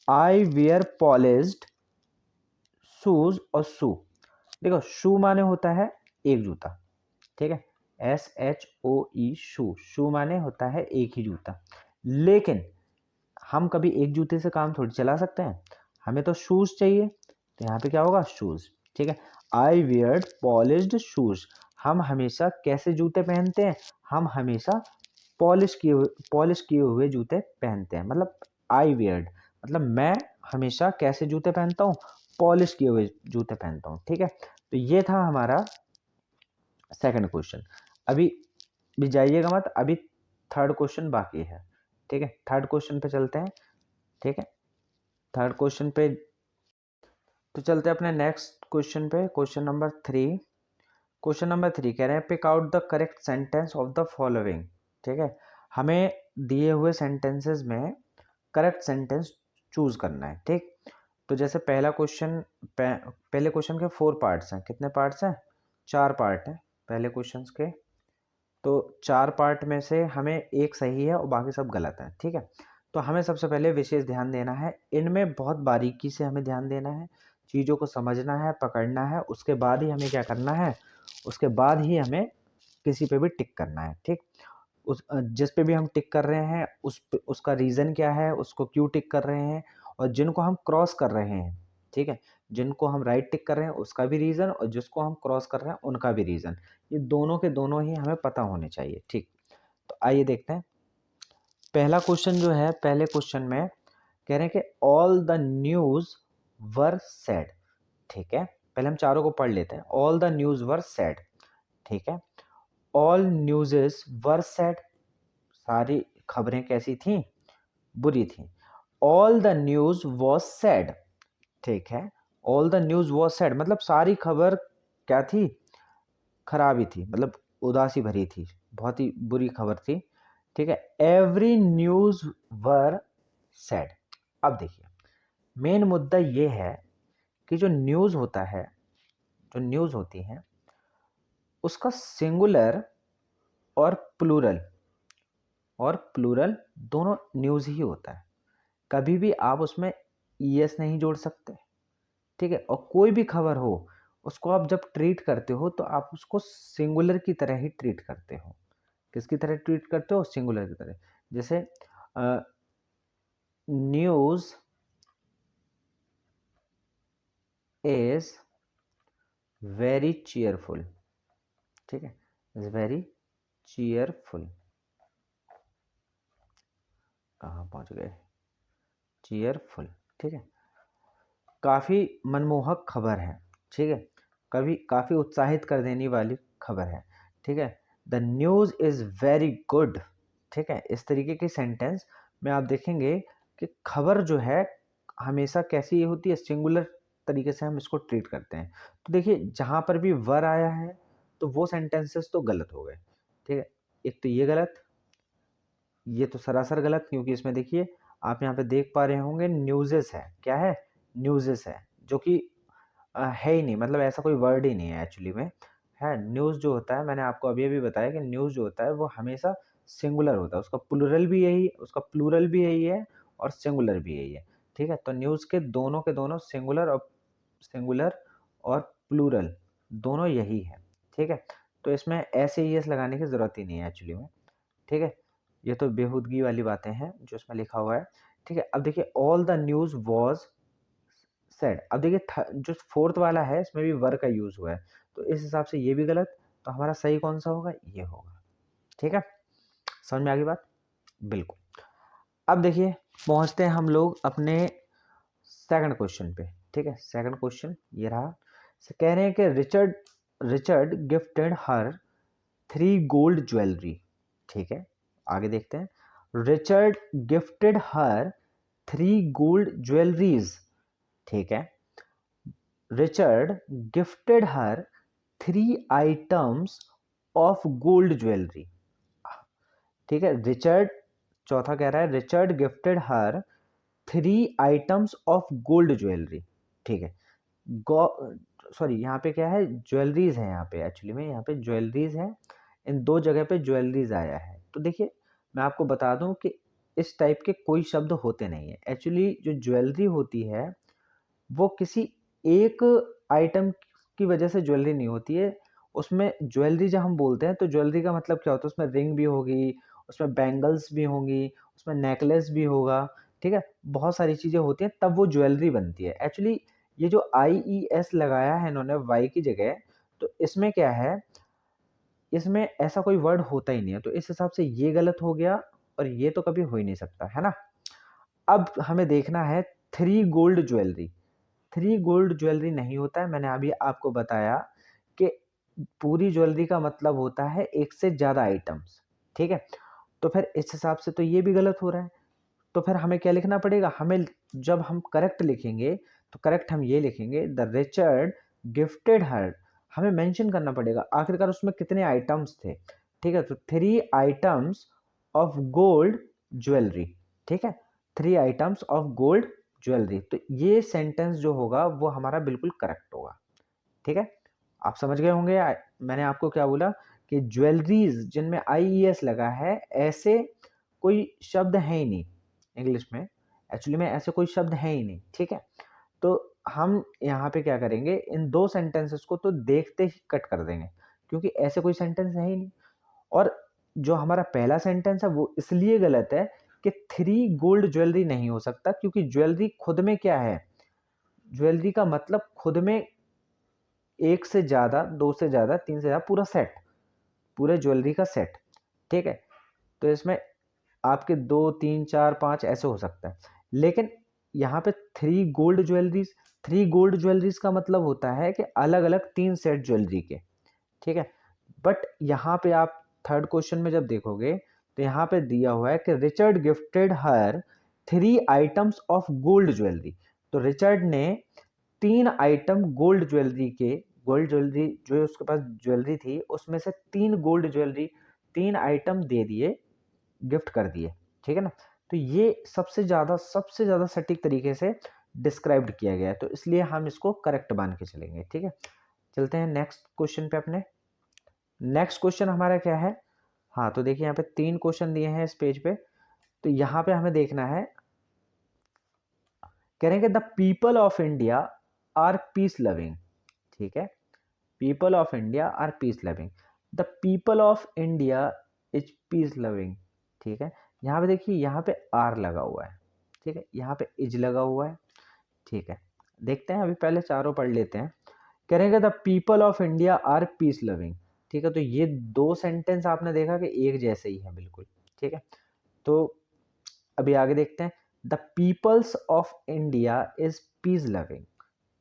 आई वेयर पॉलिश्ड शूज और शू, देखो शू माने होता है एक जूता, ठीक है। SHOE शू, शू माने होता है एक ही जूता। लेकिन हम कभी एक जूते से काम थोड़ी चला सकते हैं, हमें तो शूज चाहिए। तो यहाँ पे क्या होगा? शूज, ठीक है। आई वियर्ड पॉलिश्ड शूज, हम हमेशा कैसे जूते पहनते हैं? हम हमेशा पॉलिश किए हुए जूते पहनते हैं। मतलब आई वियर्ड मतलब मैं हमेशा कैसे जूते पहनता हूँ? पॉलिश किए हुए जूते पहनता हूँ, ठीक है। तो ये था हमारा सेकंड क्वेश्चन। अभी भी जाइएगा मत, अभी थर्ड क्वेश्चन बाकी है, ठीक है। थर्ड क्वेश्चन पे चलते हैं, ठीक है। थर्ड क्वेश्चन पे तो चलते हैं अपने नेक्स्ट क्वेश्चन पे, क्वेश्चन नंबर 3। क्वेश्चन नंबर 3 कह रहे हैं pick out the correct sentence of the following, ठीक है। हमें दिए हुए सेंटेंसेस में करेक्ट सेंटेंस चूज करना है, ठीक। तो जैसे पहला क्वेश्चन, पहले क्वेश्चन के 4 पार्ट्स हैं। कितने पार्ट्स हैं? 4 पार्ट हैं पहले क्वेश्चन के। तो 4 पार्ट में से हमें एक सही है और बाकी सब गलत है, ठीक है। तो हमें सबसे पहले विशेष ध्यान देना है, इनमें बहुत बारीकी से हमें ध्यान देना है, चीज़ों को समझना है, पकड़ना है। उसके बाद ही हमें क्या करना है? उसके बाद ही हमें किसी पे भी टिक करना है, ठीक। उस जिस पे भी हम टिक कर रहे हैं उसका रीज़न क्या है, उसको क्यों टिक कर रहे हैं, और जिनको हम क्रॉस कर रहे हैं, ठीक है, जिनको हम राइट टिक कर रहे हैं उसका भी रीज़न, और जिसको हम क्रॉस कर रहे हैं उनका भी रीज़न। ये दोनों के दोनों ही हमें पता होने चाहिए, ठीक। तो आइए देखते हैं। पहला क्वेश्चन जो है, पहले क्वेश्चन में कह रहे हैं कि all the news were sad, ठीक है। पहले हम चारों को पढ़ लेते हैं। All the news were sad, ठीक है। ऑल न्यूज़ेस वर सैड, सारी खबरें कैसी थी? बुरी थी। All the news was sad, ठीक है। All the news was sad मतलब सारी खबर क्या थी? खराब ही थी, मतलब उदासी भरी थी, बहुत ही बुरी खबर थी, ठीक है। एवरी न्यूज़ वर सैड। अब देखिए, मेन मुद्दा ये है कि जो न्यूज़ होता है, जो न्यूज़ होती है, उसका सिंगुलर और प्लूरल दोनों न्यूज़ ही होता है। कभी भी आप उसमें ईएस नहीं जोड़ सकते, ठीक है। और कोई भी खबर हो उसको आप जब ट्रीट करते हो तो आप उसको सिंगुलर की तरह ही ट्रीट करते हो। किसकी तरह ट्रीट करते हो? सिंगुलर की तरह। जैसे न्यूज़ इज वेरी चीयरफुल, ठीक है, इज वेरी चीयरफुल। कहाँ पहुंच गए? चीयरफुल, ठीक है, काफ़ी मनमोहक खबर है, ठीक है, कभी काफ़ी उत्साहित कर देने वाली खबर है, ठीक है। The news is very good, ठीक है। इस तरीके के सेंटेंस में आप देखेंगे कि खबर जो है हमेशा कैसी होती है, सिंगुलर तरीके से हम इसको ट्रीट करते हैं। तो देखिए जहाँ पर भी वर आया है तो वो सेंटेंसेस तो गलत हो गए, ठीक है। एक तो ये गलत, ये तो सरासर गलत, क्योंकि इसमें देखिए आप यहाँ पे देख पा रहे होंगे न्यूज़ेस है, क्या है? न्यूज़ेस है, जो कि है ही नहीं, मतलब ऐसा कोई वर्ड ही नहीं है एक्चुअली में, है। न्यूज़ जो होता है, मैंने आपको अभी बताया कि न्यूज़ जो होता है वो हमेशा सिंगुलर होता है, उसका प्लूरल भी यही है और सिंगुलर भी यही है, ठीक है। तो न्यूज़ के दोनों सिंगुलर और प्लूरल दोनों यही है, ठीक है। तो इसमें ऐसे ही एस लगाने की ज़रूरत ही नहीं है एक्चुअली में, ठीक है। ये तो बेहूदगी वाली बातें हैं जो इसमें लिखा हुआ है, ठीक है। अब देखिए all the news was said. अब देखिए जो फोर्थ वाला है इसमें भी वर का यूज हुआ है, तो इस हिसाब से ये भी गलत। तो हमारा सही कौन सा होगा? ये होगा, ठीक है। समझ में आ गई बात? बिल्कुल। अब देखिए पहुंचते हैं हम लोग अपने सेकंड क्वेश्चन पे, ठीक है। सेकंड क्वेश्चन ये रहा, कह रहे हैं कि रिचर्ड गिफ्टेड हर 3 गोल्ड ज्वेलरी, ठीक है। आगे देखते हैं, रिचर्ड गिफ्टेड हर 3 गोल्ड ज्वेलरीज, ठीक है। Richard gifted her 3 items of gold jewellery, ठीक है। चौथा कह रहा है Richard gifted her 3 items of gold jewellery, ठीक है। सॉरी यहाँ पे क्या है? ज्वेलरीज है, यहाँ पे एक्चुअली में यहाँ पे ज्वेलरीज है, इन दो जगह पे ज्वेलरीज आया है। तो देखिए मैं आपको बता दूं कि इस टाइप के कोई शब्द होते नहीं है एक्चुअली। जो ज्वेलरी होती है वो किसी एक आइटम की वजह से ज्वेलरी नहीं होती है। उसमें ज्वेलरी जब हम बोलते हैं तो ज्वेलरी का मतलब क्या होता है? उसमें रिंग भी होगी, उसमें बैंगल्स भी होंगी, उसमें नेकलेस भी होगा, ठीक है। बहुत सारी चीज़ें होती हैं तब वो ज्वेलरी बनती है एक्चुअली। ये जो IES लगाया है इन्होंने वाई की जगह, तो इसमें क्या है, इसमें ऐसा कोई वर्ड होता ही नहीं है, तो इस हिसाब से ये गलत हो गया और ये तो कभी हो ही नहीं सकता, है ना। अब हमें देखना है 3 गोल्ड ज्वेलरी। 3 गोल्ड ज्वेलरी नहीं होता है, मैंने अभी आपको बताया कि पूरी ज्वेलरी का मतलब होता है एक से ज़्यादा आइटम्स, ठीक है। तो फिर इस हिसाब से तो ये भी गलत हो रहा है। तो फिर हमें क्या लिखना पड़ेगा? हमें जब हम करेक्ट लिखेंगे तो करेक्ट हम ये लिखेंगे, द रिचर्ड गिफ्टेड हर। हमें मेंशन करना पड़ेगा आखिरकार उसमें कितने आइटम्स थे, ठीक है। तो 3 आइटम्स ऑफ गोल्ड ज्वेलरी, ठीक है, 3 आइटम्स ऑफ गोल्ड ज्वेलरी। तो ये सेंटेंस जो होगा वो हमारा बिल्कुल करेक्ट होगा, ठीक है। आप समझ गए होंगे मैंने आपको क्या बोला, कि ज्वेलरीज जिनमें IES लगा है ऐसे कोई शब्द है ही नहीं इंग्लिश में, एक्चुअली में ऐसे कोई शब्द है ही नहीं, ठीक है। तो हम यहाँ पे क्या करेंगे, इन दो सेंटेंसेस को तो देखते ही कट कर देंगे, क्योंकि ऐसे कोई सेंटेंस है ही नहीं। और जो हमारा पहला सेंटेंस है वो इसलिए गलत है कि 3 गोल्ड ज्वेलरी नहीं हो सकता, क्योंकि ज्वेलरी खुद में क्या है? ज्वेलरी का मतलब खुद में एक से ज़्यादा, दो से ज़्यादा, तीन से ज़्यादा, पूरा सेट, पूरे ज्वेलरी का सेट, ठीक है। तो इसमें आपके 2, 3, 4, 5 ऐसे हो सकता है, लेकिन यहाँ पे 3 गोल्ड ज्वेलरीज का मतलब होता है कि अलग अलग 3 सेट ज्वेलरी के, ठीक है। बट यहाँ पे आप थर्ड क्वेश्चन में जब देखोगे तो यहाँ पे दिया हुआ है कि Richard gifted her 3 items of gold jewellery. तो रिचर्ड ने 3 आइटम गोल्ड ज्वेलरी जो उसके पास ज्वेलरी थी उसमें से 3 गोल्ड ज्वेलरी, 3 आइटम दे दिए, गिफ्ट कर दिए, ठीक है ना। तो ये सबसे ज़्यादा सटीक तरीके से डिस्क्राइब्ड किया गया है, तो इसलिए हम इसको करेक्ट मान के चलेंगे, ठीक है। चलते हैं नेक्स्ट क्वेश्चन पे अपने। नेक्स्ट क्वेश्चन हमारा क्या है? हाँ तो देखिए यहाँ पे 3 क्वेश्चन दिए हैं इस पेज पे, तो यहाँ पे हमें देखना है, कह रहे हैं कि the people of India are peace loving, ठीक है, people of India are peace loving, the people of India is peace loving, ठीक है। यहाँ पे देखिए, यहाँ पे आर लगा हुआ है, ठीक है, यहाँ पे इज लगा हुआ है, ठीक है। देखते हैं, अभी पहले चारों पढ़ लेते हैं। करेंगे the people of India are peace loving, ठीक है। तो ये दो सेंटेंस आपने देखा कि एक जैसे ही है बिल्कुल, ठीक है। तो अभी आगे देखते हैं, the peoples of India is peace loving,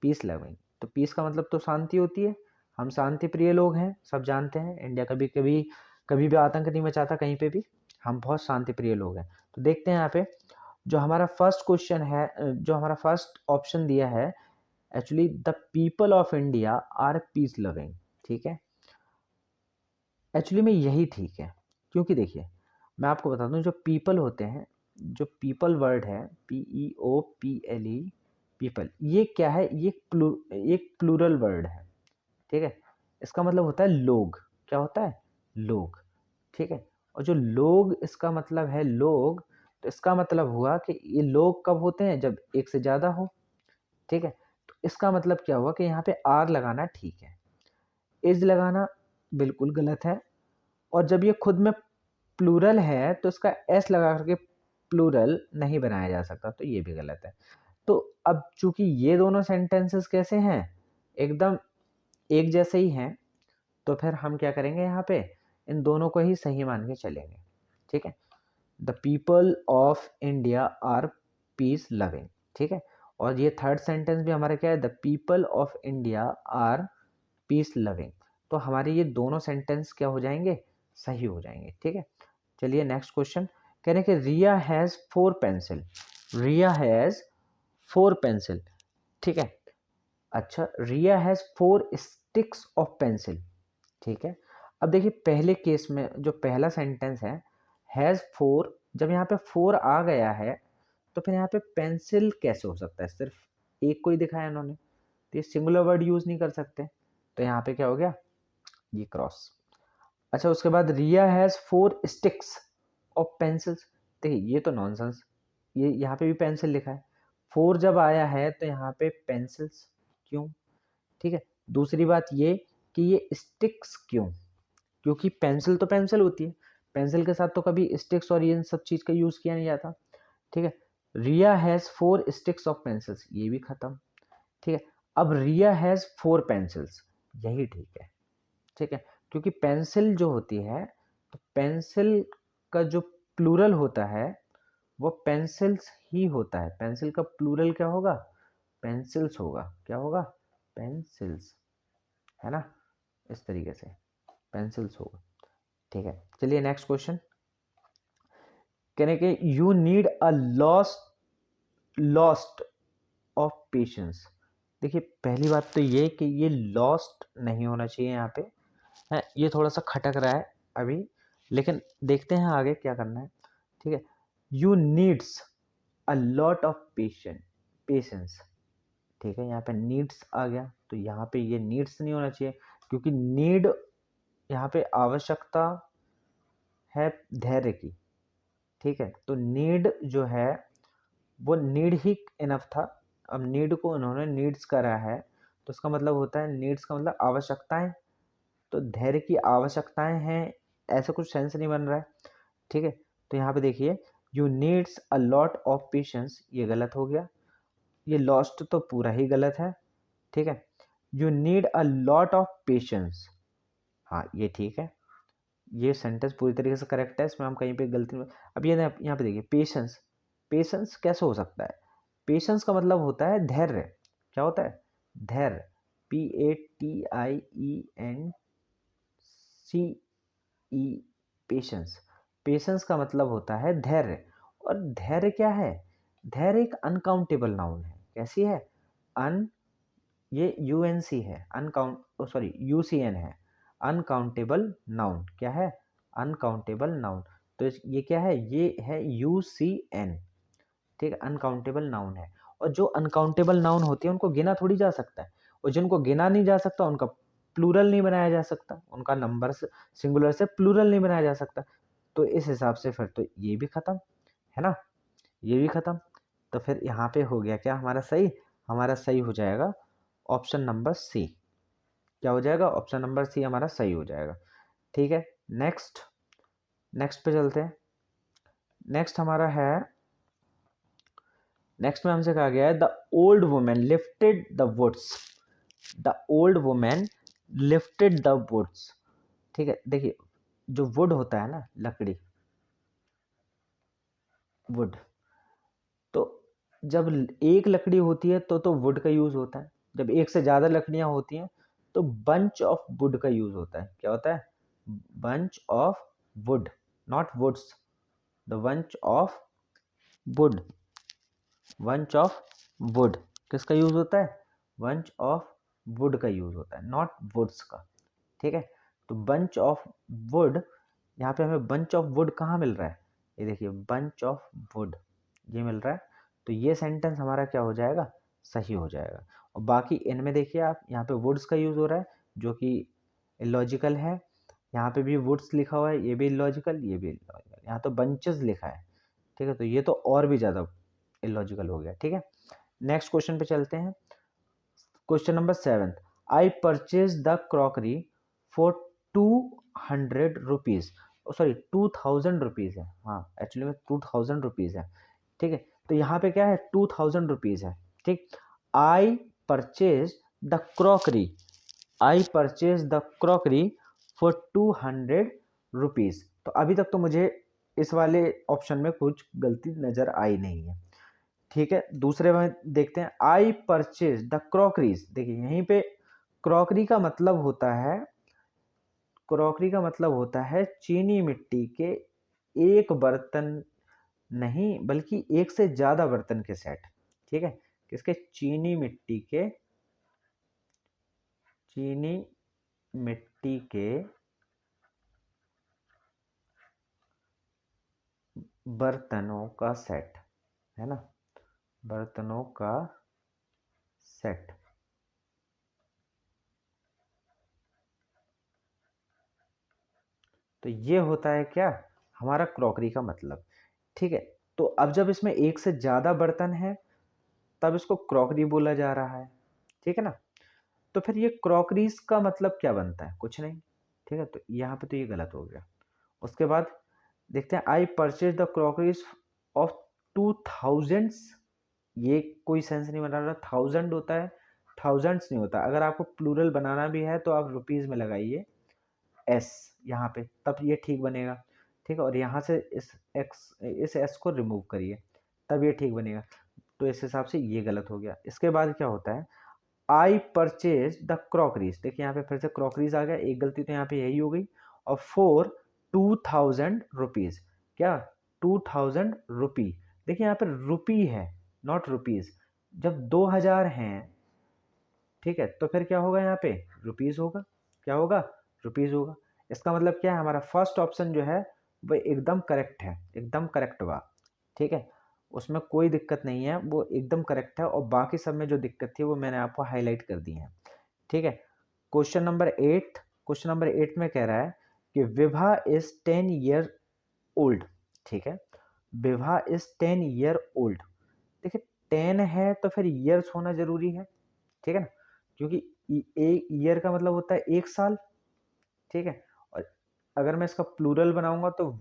peace loving, तो पीस का मतलब तो शांति होती है, हम शांति प्रिय लोग हैं, सब जानते हैं। इंडिया कभी भी आतंक नहीं मचाता कहीं पे भी, हम बहुत शांति प्रिय लोग हैं। तो देखते हैं यहाँ पे जो हमारा फर्स्ट क्वेश्चन है, जो हमारा फर्स्ट ऑप्शन दिया है, actually the people of India are peace loving, ठीक है। एक्चुअली में यही ठीक है, क्योंकि देखिए मैं आपको बता दूं, जो पीपल होते हैं, जो पीपल वर्ड है, PEOPLE, पीपल, ये क्या है, ये एक प्लूरल वर्ड है, ठीक है। इसका मतलब होता है लोग, क्या होता है, लोग, ठीक है। और जो लोग, इसका मतलब है लोग, तो इसका मतलब हुआ कि ये लोग कब होते हैं, जब एक से ज़्यादा हो, ठीक है। तो इसका मतलब क्या हुआ कि यहाँ पे आर लगाना ठीक है, इज लगाना बिल्कुल गलत है, और जब ये खुद में प्लूरल है तो इसका एस लगा करके प्लूरल नहीं बनाया जा सकता, तो ये भी गलत है। तो अब चूंकि ये दोनों सेंटेंसेस कैसे हैं, एकदम एक जैसे ही हैं, तो फिर हम क्या करेंगे, यहाँ पे इन दोनों को ही सही मान के चलेंगे, ठीक है। The people of India are peace loving, ठीक है। और ये थर्ड सेंटेंस भी हमारा क्या है, the people of India are peace loving, तो हमारे ये दोनों सेंटेंस क्या हो जाएंगे, सही हो जाएंगे, ठीक है। चलिए नेक्स्ट क्वेश्चन, कह रहे हैं कि Riya has 4 pencil, Riya has 4 pencil, ठीक है। अच्छा, Riya has 4 sticks of pencil, ठीक है। अब देखिए पहले केस में जो पहला सेंटेंस है, हैज़ 4, जब यहाँ पे 4 आ गया है, तो फिर यहाँ पे पेंसिल कैसे हो सकता है, सिर्फ एक को ही दिखाया इन्होंने, तो ये सिंगुलर वर्ड यूज़ नहीं कर सकते, तो यहाँ पे क्या हो गया, ये क्रॉस। अच्छा, उसके बाद रिया हैज़ 4 स्टिक्स ऑफ पेंसिल्स, देखिए ये तो नॉनसेंस, ये यहाँ पे भी पेंसिल लिखा है, 4 जब आया है तो यहाँ पे पेंसिल्स क्यों, ठीक है। दूसरी बात ये कि ये स्टिक्स क्यों, क्योंकि पेंसिल तो पेंसिल होती है, पेंसिल के साथ तो कभी स्टिक्स और ये इन सब चीज़ का यूज़ किया नहीं जाता, ठीक है। रिया हैज़ 4 स्टिक्स ऑफ पेंसिल्स, ये भी खत्म, ठीक है। अब रिया हैज़ 4 पेंसिल्स, यही ठीक है, ठीक है। क्योंकि पेंसिल जो होती है, तो पेंसिल का जो प्लूरल होता है वो पेंसिल्स ही होता है, पेंसिल का प्लूरल क्या होगा, पेंसिल्स होगा, क्या होगा, पेंसिल्स, है ना, इस तरीके से पेंसिल्स होगा, ठीक है। चलिए नेक्स्ट क्वेश्चन, कहने के you need a lost of patience, देखिए पहली बात तो ये कि ये लॉस्ट नहीं होना चाहिए यहाँ पे, है, ये थोड़ा सा खटक रहा है अभी, लेकिन देखते हैं आगे क्या करना है, ठीक है। You needs a lot of patience, ठीक है। यहाँ पे नीड्स आ गया, तो यहाँ पे ये नीड्स नहीं होना चाहिए, क्योंकि नीड यहाँ पे आवश्यकता है धैर्य की, ठीक है। तो नीड जो है वो नीड ही इनफ था, अब नीड को उन्होंने नीड्स करा है, तो उसका मतलब होता है, नीड्स का मतलब आवश्यकताएं, तो धैर्य की आवश्यकताएं हैं, ऐसा कुछ सेंस नहीं बन रहा है, ठीक है। तो यहाँ पे देखिए, you needs a lot of patience, ये गलत हो गया, ये लॉस्ट तो पूरा ही गलत है, ठीक है। You need a lot of patience, हाँ ये ठीक है, ये सेंटेंस पूरी तरीके से करेक्ट है, इसमें हम कहीं पे गलती नहीं। अब ये यहाँ पे देखिए पेशेंस, पेशेंस कैसे हो सकता है, पेशेंस का मतलब होता है धैर्य, क्या होता है, धैर्य, PATIENCE, पेशेंस, पेशेंस का मतलब होता है धैर्य, और धैर्य क्या है, धैर्य एक अनकाउंटेबल नाउन है, कैसी है, अन, ये UNC है, अनकाउंट, सॉरी UCN है, अनकाउंटेबल नाउन, क्या है, अनकाउंटेबल नाउन, तो ये क्या है, ये है UCN, ठीक है, अनकाउंटेबल नाउन है। और जो अनकाउंटेबल नाउन होती है उनको गिना थोड़ी जा सकता है, और जिनको गिना नहीं जा सकता उनका प्लूरल नहीं बनाया जा सकता, उनका नंबर से सिंगुलर से प्लूरल नहीं बनाया जा सकता, तो इस हिसाब से फिर तो ये भी खत्म, है ना, ये भी खत्म। तो फिर यहाँ पे हो गया क्या हमारा सही, हमारा सही हो जाएगा ऑप्शन नंबर C, क्या हो जाएगा, ऑप्शन नंबर सी हमारा सही हो जाएगा। ठीक है, नेक्स्ट पे चलते हैं। नेक्स्ट हमारा है, नेक्स्ट में हमसे कहा गया है the old women lifted the woods, the old women lifted the woods. ठीक है, देखिए जो वुड होता है ना, लकड़ी, वुड, तो जब एक लकड़ी होती है तो वुड का यूज होता है, जब एक से ज्यादा लकड़ियां होती हैं तो बंच ऑफ वुड का यूज होता है। क्या होता है, bunch of wood, not woods, the bunch of wood, bunch of wood किसका यूज होता है, बंच ऑफ वुड का यूज होता है, नॉट वुड्स का। ठीक है, तो बंच ऑफ वुड, यहाँ पे हमें बंच ऑफ वुड कहाँ मिल रहा है, ये देखिए बंच ऑफ वुड ये मिल रहा है, तो ये सेंटेंस हमारा क्या हो जाएगा, सही हो जाएगा। और बाकी इनमें देखिए आप, यहाँ पे वुड्स का यूज हो रहा है जो कि इलॉजिकल है, यहाँ पे भी वुड्स लिखा हुआ है, ये भी इलॉजिकल, ये भी इलॉजिकल, यहाँ तो बंचेस लिखा है। ठीक है, तो ये तो और भी ज़्यादा इलॉजिकल हो गया। ठीक है, नेक्स्ट क्वेश्चन पे चलते हैं। Question number 7, I purchase the crockery for 200 rupees, sorry 2000 rupees है, हाँ एक्चुअली में 2000 रुपीज है। ठीक है, तो यहाँ पे क्या है, 2000 रुपीज है। ठीक, I purchase the crockery, I purchase the crockery for 200 rupees. तो अभी तक तो मुझे इस वाले ऑप्शन में कुछ गलती नजर आई नहीं है। ठीक है, दूसरे में देखते हैं, आई परचेज द क्रॉकरीज। देखिए यहीं पे क्रॉकरी का मतलब होता है, क्रॉकरी का मतलब होता है चीनी मिट्टी के एक बर्तन नहीं, बल्कि एक से ज्यादा बर्तन के सेट। ठीक है, किसके, चीनी मिट्टी के, चीनी मिट्टी के बर्तनों का सेट, है ना, बर्तनों का सेट। तो ये होता है क्या, हमारा क्रॉकरी का मतलब। ठीक है, तो अब जब इसमें एक से ज्यादा बर्तन है तब इसको क्रॉकरी बोला जा रहा है। ठीक है ना, तो फिर ये क्रॉकरीज का मतलब क्या बनता है, कुछ नहीं। ठीक है, तो यहाँ पे तो ये गलत हो गया। उसके बाद देखते हैं, I purchase the crockeries of 2000, ये कोई सेंस नहीं बना रहा, 1000 होता है, थाउजेंड्स नहीं होता। अगर आपको प्लूरल बनाना भी है तो आप रुपीज में लगाइए एस यहाँ पे, तब ये ठीक बनेगा। ठीक है, और यहाँ से इस एस को रिमूव करिए, तब ये ठीक बनेगा। तो इस हिसाब से ये गलत हो गया। इसके बाद क्या होता है, आई परचेज द क्रॉकरीज, देखिए यहाँ पे फिर से क्रॉकरीज आ गया, एक गलती तो यहाँ पे यही हो गई। और फॉर 2000 रुपीज, क्या 2000 रुपी, देखिए यहाँ पे रुपी है नॉट रुपीज, जब 2000 हैं, ठीक है, तो फिर क्या होगा, यहाँ पे रुपीज होगा, क्या होगा, रुपीज होगा। इसका मतलब क्या है, हमारा फर्स्ट ऑप्शन जो है वो एकदम करेक्ट है, एकदम करेक्ट हुआ। ठीक है, उसमें कोई दिक्कत नहीं है, वो एकदम करेक्ट है, और बाकी सब में जो दिक्कत थी वो मैंने आपको हाईलाइट कर दी है। ठीक है, क्वेश्चन नंबर 8, क्वेश्चन नंबर 8 में कह रहा है कि विभा इज 10 ईयर ओल्ड। ठीक है, विभा इज 10 ईयर ओल्ड, देखिए 10 है तो फिर ईयर्स होना जरूरी है। ठीक है ना, क्योंकि एक ईयर का मतलब होता है एक साल। ठीक है, और अगर मैं इसका प्लूरल बनाऊंगा तो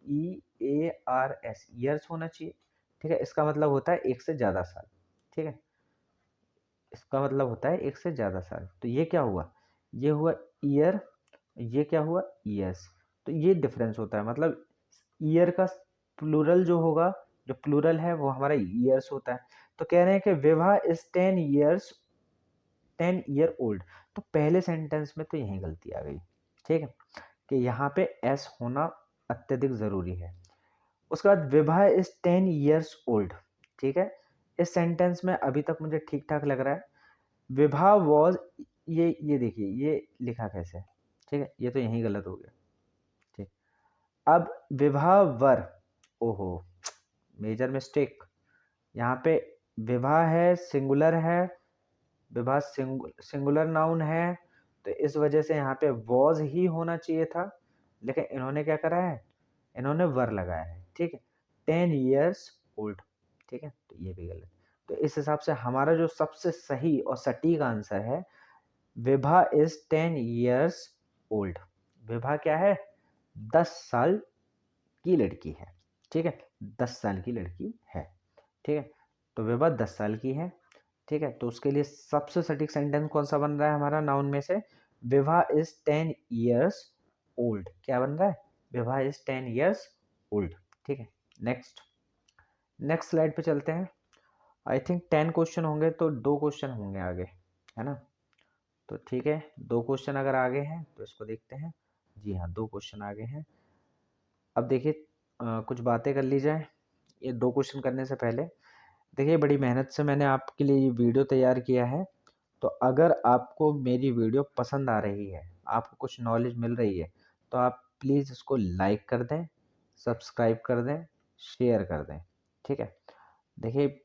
YEARS, ईयर्स होना चाहिए। ठीक है, इसका मतलब होता है एक से ज्यादा साल। ठीक है, इसका मतलब होता है एक से ज्यादा साल। तो ये क्या हुआ, ये हुआ ईयर, ये क्या हुआ, ईयर्स। तो ये डिफरेंस होता है, मतलब ईयर का प्लूरल जो होगा, जो प्लूरल है वो हमारा ईयर्स होता है। तो कह रहे हैं कि विभा इज 10 ईयर ओल्ड, तो पहले सेंटेंस में तो यही गलती आ गई। ठीक है, कि यहाँ पे एस होना अत्यधिक जरूरी है। उसके बाद विभा इज 10 ईयर्स ओल्ड। ठीक है, इस सेंटेंस में अभी तक मुझे ठीक ठाक लग रहा है। विभा वॉज, ये देखिए ये लिखा कैसे है। ठीक है, ये तो यही गलत हो गया। ठीक, अब विभा वर, ओहो मेजर मिस्टेक, यहाँ पे विवाह है, सिंगुलर है, विवाह सिंगुलर नाउन है, तो इस वजह से यहाँ पे वॉज ही होना चाहिए था, लेकिन इन्होंने क्या करा है, इन्होंने वर लगाया है। ठीक है, 10 ईयर्स ओल्ड। ठीक है, तो ये भी गलत। तो इस हिसाब से हमारा जो सबसे सही और सटीक आंसर है Vibha is 10 years old. Vibha क्या है? 10 साल की लड़की है। ठीक है, 10 साल की लड़की है। ठीक है, तो विभा 10 साल की है। ठीक है, तो उसके लिए सबसे सटीक सेंटेंस कौन सा बन रहा है हमारा नाउन में से? Vibha is 10 years old. क्या बन रहा है? Vibha is 10 years old. ठीक है, नेक्स्ट स्लाइड पे चलते हैं। आई थिंक 10 क्वेश्चन होंगे तो 2 क्वेश्चन होंगे आगे, है ना? तो ठीक है, 2 क्वेश्चन अगर आगे हैं तो इसको देखते हैं। जी हाँ, 2 क्वेश्चन आगे हैं। अब देखिए कुछ बातें कर ली जाए ये 2 क्वेश्चन करने से पहले। देखिए बड़ी मेहनत से मैंने आपके लिए ये वीडियो तैयार किया है, तो अगर आपको मेरी वीडियो पसंद आ रही है, आपको कुछ नॉलेज मिल रही है, तो आप प्लीज़ इसको लाइक कर दें, सब्सक्राइब कर दें, शेयर कर दें। ठीक है, देखिए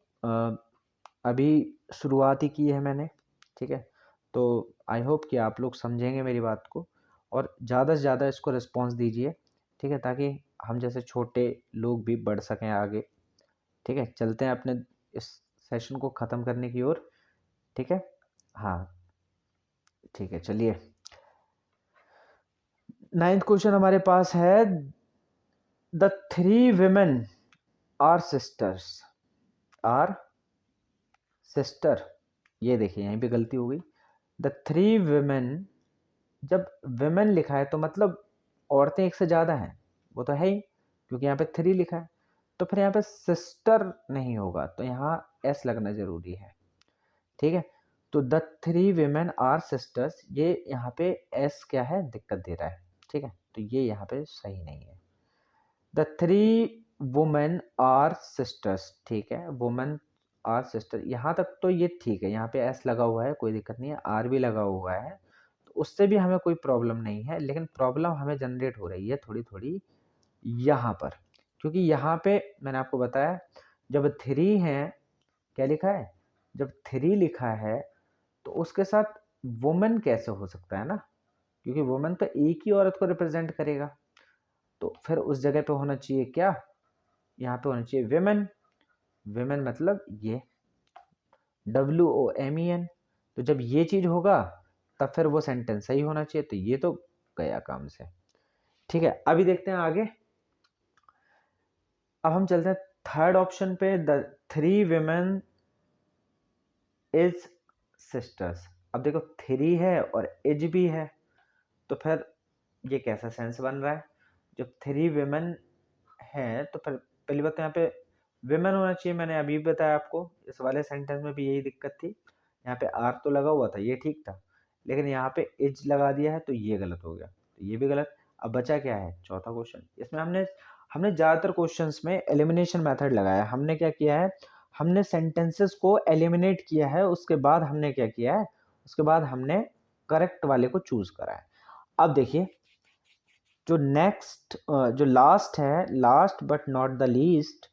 अभी शुरुआत ही की है मैंने। ठीक है, तो आई होप कि आप लोग समझेंगे मेरी बात को और ज़्यादा से ज़्यादा इसको रिस्पॉन्स दीजिए। ठीक है, ताकि हम जैसे छोटे लोग भी बढ़ सकें आगे। ठीक है, चलते हैं अपने इस सेशन को ख़त्म करने की ओर। ठीक है, हाँ ठीक है, चलिए 9th क्वेश्चन हमारे पास है। The 3 women are sister. ये देखिए यहीं पे गलती हो गई। द 3 women, जब women लिखा है तो मतलब औरतें एक से ज़्यादा हैं, वो तो है ही, क्योंकि यहाँ पे 3 लिखा है। तो फिर यहाँ पे सिस्टर नहीं होगा, तो यहाँ एस लगना ज़रूरी है। ठीक है, तो द 3 women आर सिस्टर्स, ये यहाँ पे एस क्या है, दिक्कत दे रहा है। ठीक है, तो ये यहाँ पे सही नहीं है। द 3 वुमेन आर सिस्टर्स। ठीक है, वुमेन आर सिस्टर, यहाँ तक तो ये ठीक है, यहाँ पे एस लगा हुआ है, कोई दिक्कत नहीं है, आर भी लगा हुआ है, तो उससे भी हमें कोई प्रॉब्लम नहीं है। लेकिन प्रॉब्लम हमें जनरेट हो रही है थोड़ी थोड़ी यहाँ पर, क्योंकि यहाँ पे मैंने आपको बताया जब 3 है, क्या लिखा है, जब 3 लिखा है तो उसके साथ वुमेन कैसे हो सकता है ना, क्योंकि वुमेन तो एक ही औरत को रिप्रेजेंट करेगा, तो फिर उस जगह पे होना चाहिए क्या, यहाँ पे होना चाहिए विमेन। विमेन मतलब ये WOMEN। तो जब ये चीज होगा तब फिर वो सेंटेंस सही होना चाहिए, तो ये तो गया काम से। ठीक है, अभी देखते हैं आगे। अब हम चलते हैं थर्ड ऑप्शन पे। The 3 women is sisters. अब देखो 3 है और इज भी है, तो फिर ये कैसा सेंस बन रहा है? जब 3 women है तो फिर पहली बात तो यहाँ पे विमेन होना चाहिए, मैंने अभी बताया आपको, इस वाले सेंटेंस में भी यही दिक्कत थी। यहाँ पे आर तो लगा हुआ था, ये ठीक था, लेकिन यहाँ पे इज लगा दिया है, तो ये गलत हो गया, तो ये भी गलत। अब बचा क्या है, चौथा क्वेश्चन। इसमें हमने ज़्यादातर क्वेश्चंस में एलिमिनेशन मेथड लगाया है। हमने क्या किया है, हमने सेंटेंसेस को एलिमिनेट किया है, उसके बाद हमने क्या किया है, उसके बाद हमने करेक्ट वाले को चूज करा है। अब देखिए जो नेक्स्ट जो लास्ट है, last but not the least,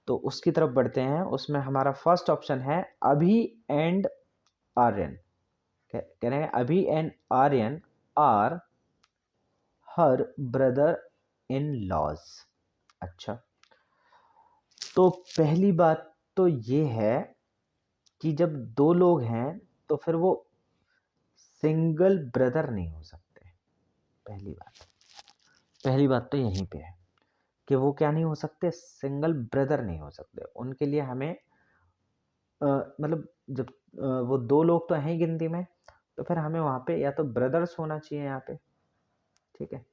तो उसकी तरफ बढ़ते हैं। उसमें हमारा फर्स्ट ऑप्शन है अभी एंड आर्यन। कह रहे हैं Abhi and Aryan are her brother in laws. अच्छा, तो पहली बात तो ये है कि जब 2 लोग हैं तो फिर वो सिंगल ब्रदर नहीं हो सकते। पहली बात तो यहीं पे है कि वो क्या नहीं हो सकते, सिंगल ब्रदर नहीं हो सकते। उनके लिए हमें मतलब जब वो 2 लोग तो हैं ही गिनती में, तो फिर हमें वहाँ पे या तो ब्रदर्स होना चाहिए यहाँ पे। ठीक है,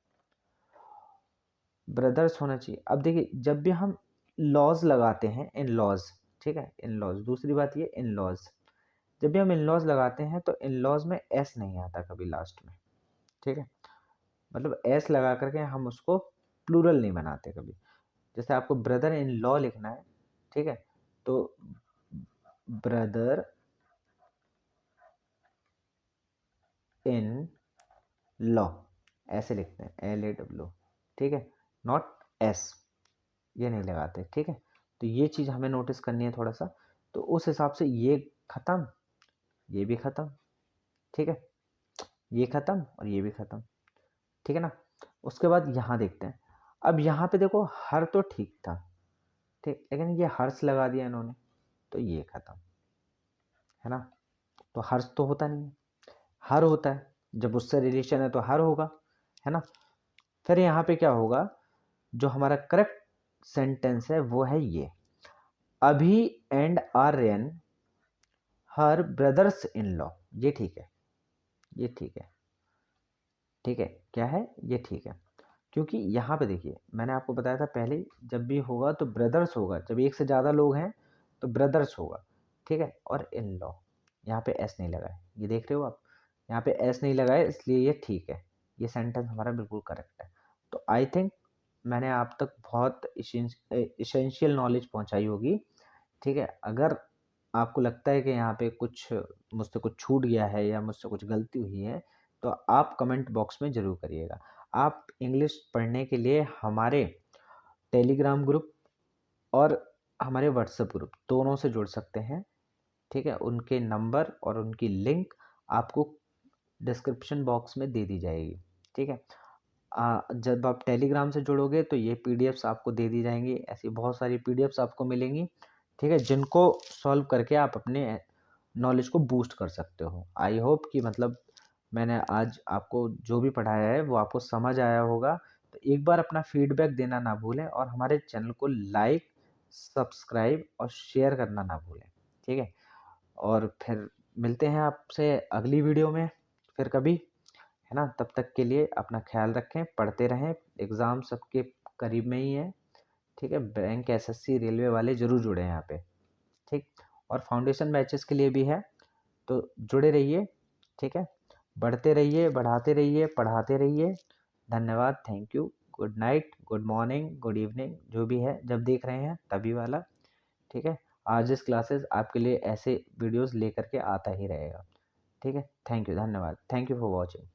ब्रदर्स होना चाहिए। अब देखिए जब भी हम लॉज लगाते हैं, इन लॉज, ठीक है, इन लॉज, दूसरी बात ये इन लॉज, जब भी हम इन लॉज लगाते हैं तो इन लॉज में एस नहीं आता कभी लास्ट में। ठीक है, मतलब एस लगा करके हम उसको प्लूरल नहीं बनाते कभी। जैसे आपको ब्रदर इन लॉ लिखना है, ठीक है, तो ब्रदर इन लॉ ऐसे लिखते हैं, LAW। ठीक है, नॉट एस, ये नहीं लगाते। ठीक है, तो ये चीज़ हमें नोटिस करनी है थोड़ा सा। तो उस हिसाब से ये खत्म, ये भी खत्म। ठीक है, ये खत्म और ये भी खत्म। ठीक है ना, उसके बाद यहाँ देखते हैं। अब यहाँ पे देखो हर तो ठीक था, ठीक, लेकिन ये हर्ष लगा दिया इन्होंने, तो ये खत्म, है ना। तो हर्ष तो होता नहीं है, हर होता है, जब उससे रिलेशन है तो हर होगा, है ना। फिर यहाँ पे क्या होगा, जो हमारा करेक्ट सेंटेंस है वो है ये, Abhi and Aryan her brothers in law. ये ठीक है, ये ठीक है, ठीक है, क्या है ये ठीक है। क्योंकि यहाँ पे देखिए मैंने आपको बताया था पहले ही, जब भी होगा तो ब्रदर्स होगा, जब एक से ज़्यादा लोग हैं तो ब्रदर्स होगा, ठीक है। और इन लॉ, यहाँ पे एस नहीं लगा है, ये देख रहे हो आप, यहाँ पे एस नहीं लगा है, इसलिए ये ठीक है, ये सेंटेंस हमारा बिल्कुल करेक्ट है। तो आई थिंक मैंने आप तक बहुत इसेंशियल नॉलेज पहुँचाई होगी, ठीक है। अगर आपको लगता है कि यहाँ पे कुछ मुझसे कुछ छूट गया है या मुझसे कुछ गलती हुई है, तो आप कमेंट बॉक्स में ज़रूर करिएगा। आप इंग्लिश पढ़ने के लिए हमारे टेलीग्राम ग्रुप और हमारे व्हाट्सएप ग्रुप दोनों से जुड़ सकते हैं, ठीक है। उनके नंबर और उनकी लिंक आपको डिस्क्रिप्शन बॉक्स में दे दी जाएगी, ठीक है। जब आप टेलीग्राम से जुड़ोगे तो ये पीडीएफ्स आपको दे दी जाएंगी, ऐसी बहुत सारी पीडीएफ्स आपको मिलेंगी, ठीक है, जिनको सॉल्व करके आप अपने नॉलेज को बूस्ट कर सकते हो। आई होप कि मतलब मैंने आज आपको जो भी पढ़ाया है वो आपको समझ आया होगा। तो एक बार अपना फीडबैक देना ना भूलें और हमारे चैनल को लाइक, सब्सक्राइब और शेयर करना ना भूलें, ठीक है। और फिर मिलते हैं आपसे अगली वीडियो में फिर कभी, है ना। तब तक के लिए अपना ख्याल रखें, पढ़ते रहें, एग्ज़ाम सबके करीब में ही है, ठीक है। बैंक, एसएससी, रेलवे वाले ज़रूर जुड़े हैं यहाँ पे, ठीक। और फाउंडेशन बैचेस के लिए भी है, तो जुड़े रहिए, ठीक है। बढ़ते रहिए, बढ़ाते रहिए, पढ़ाते रहिए। धन्यवाद, thank you, good night, good morning, good evening, जो भी है, जब देख रहे हैं तभी वाला, ठीक है। आज इस क्लासेस आपके लिए ऐसे वीडियोस लेकर के आता ही रहेगा, ठीक है। थैंक यू, धन्यवाद, थैंक यू फॉर वॉचिंग।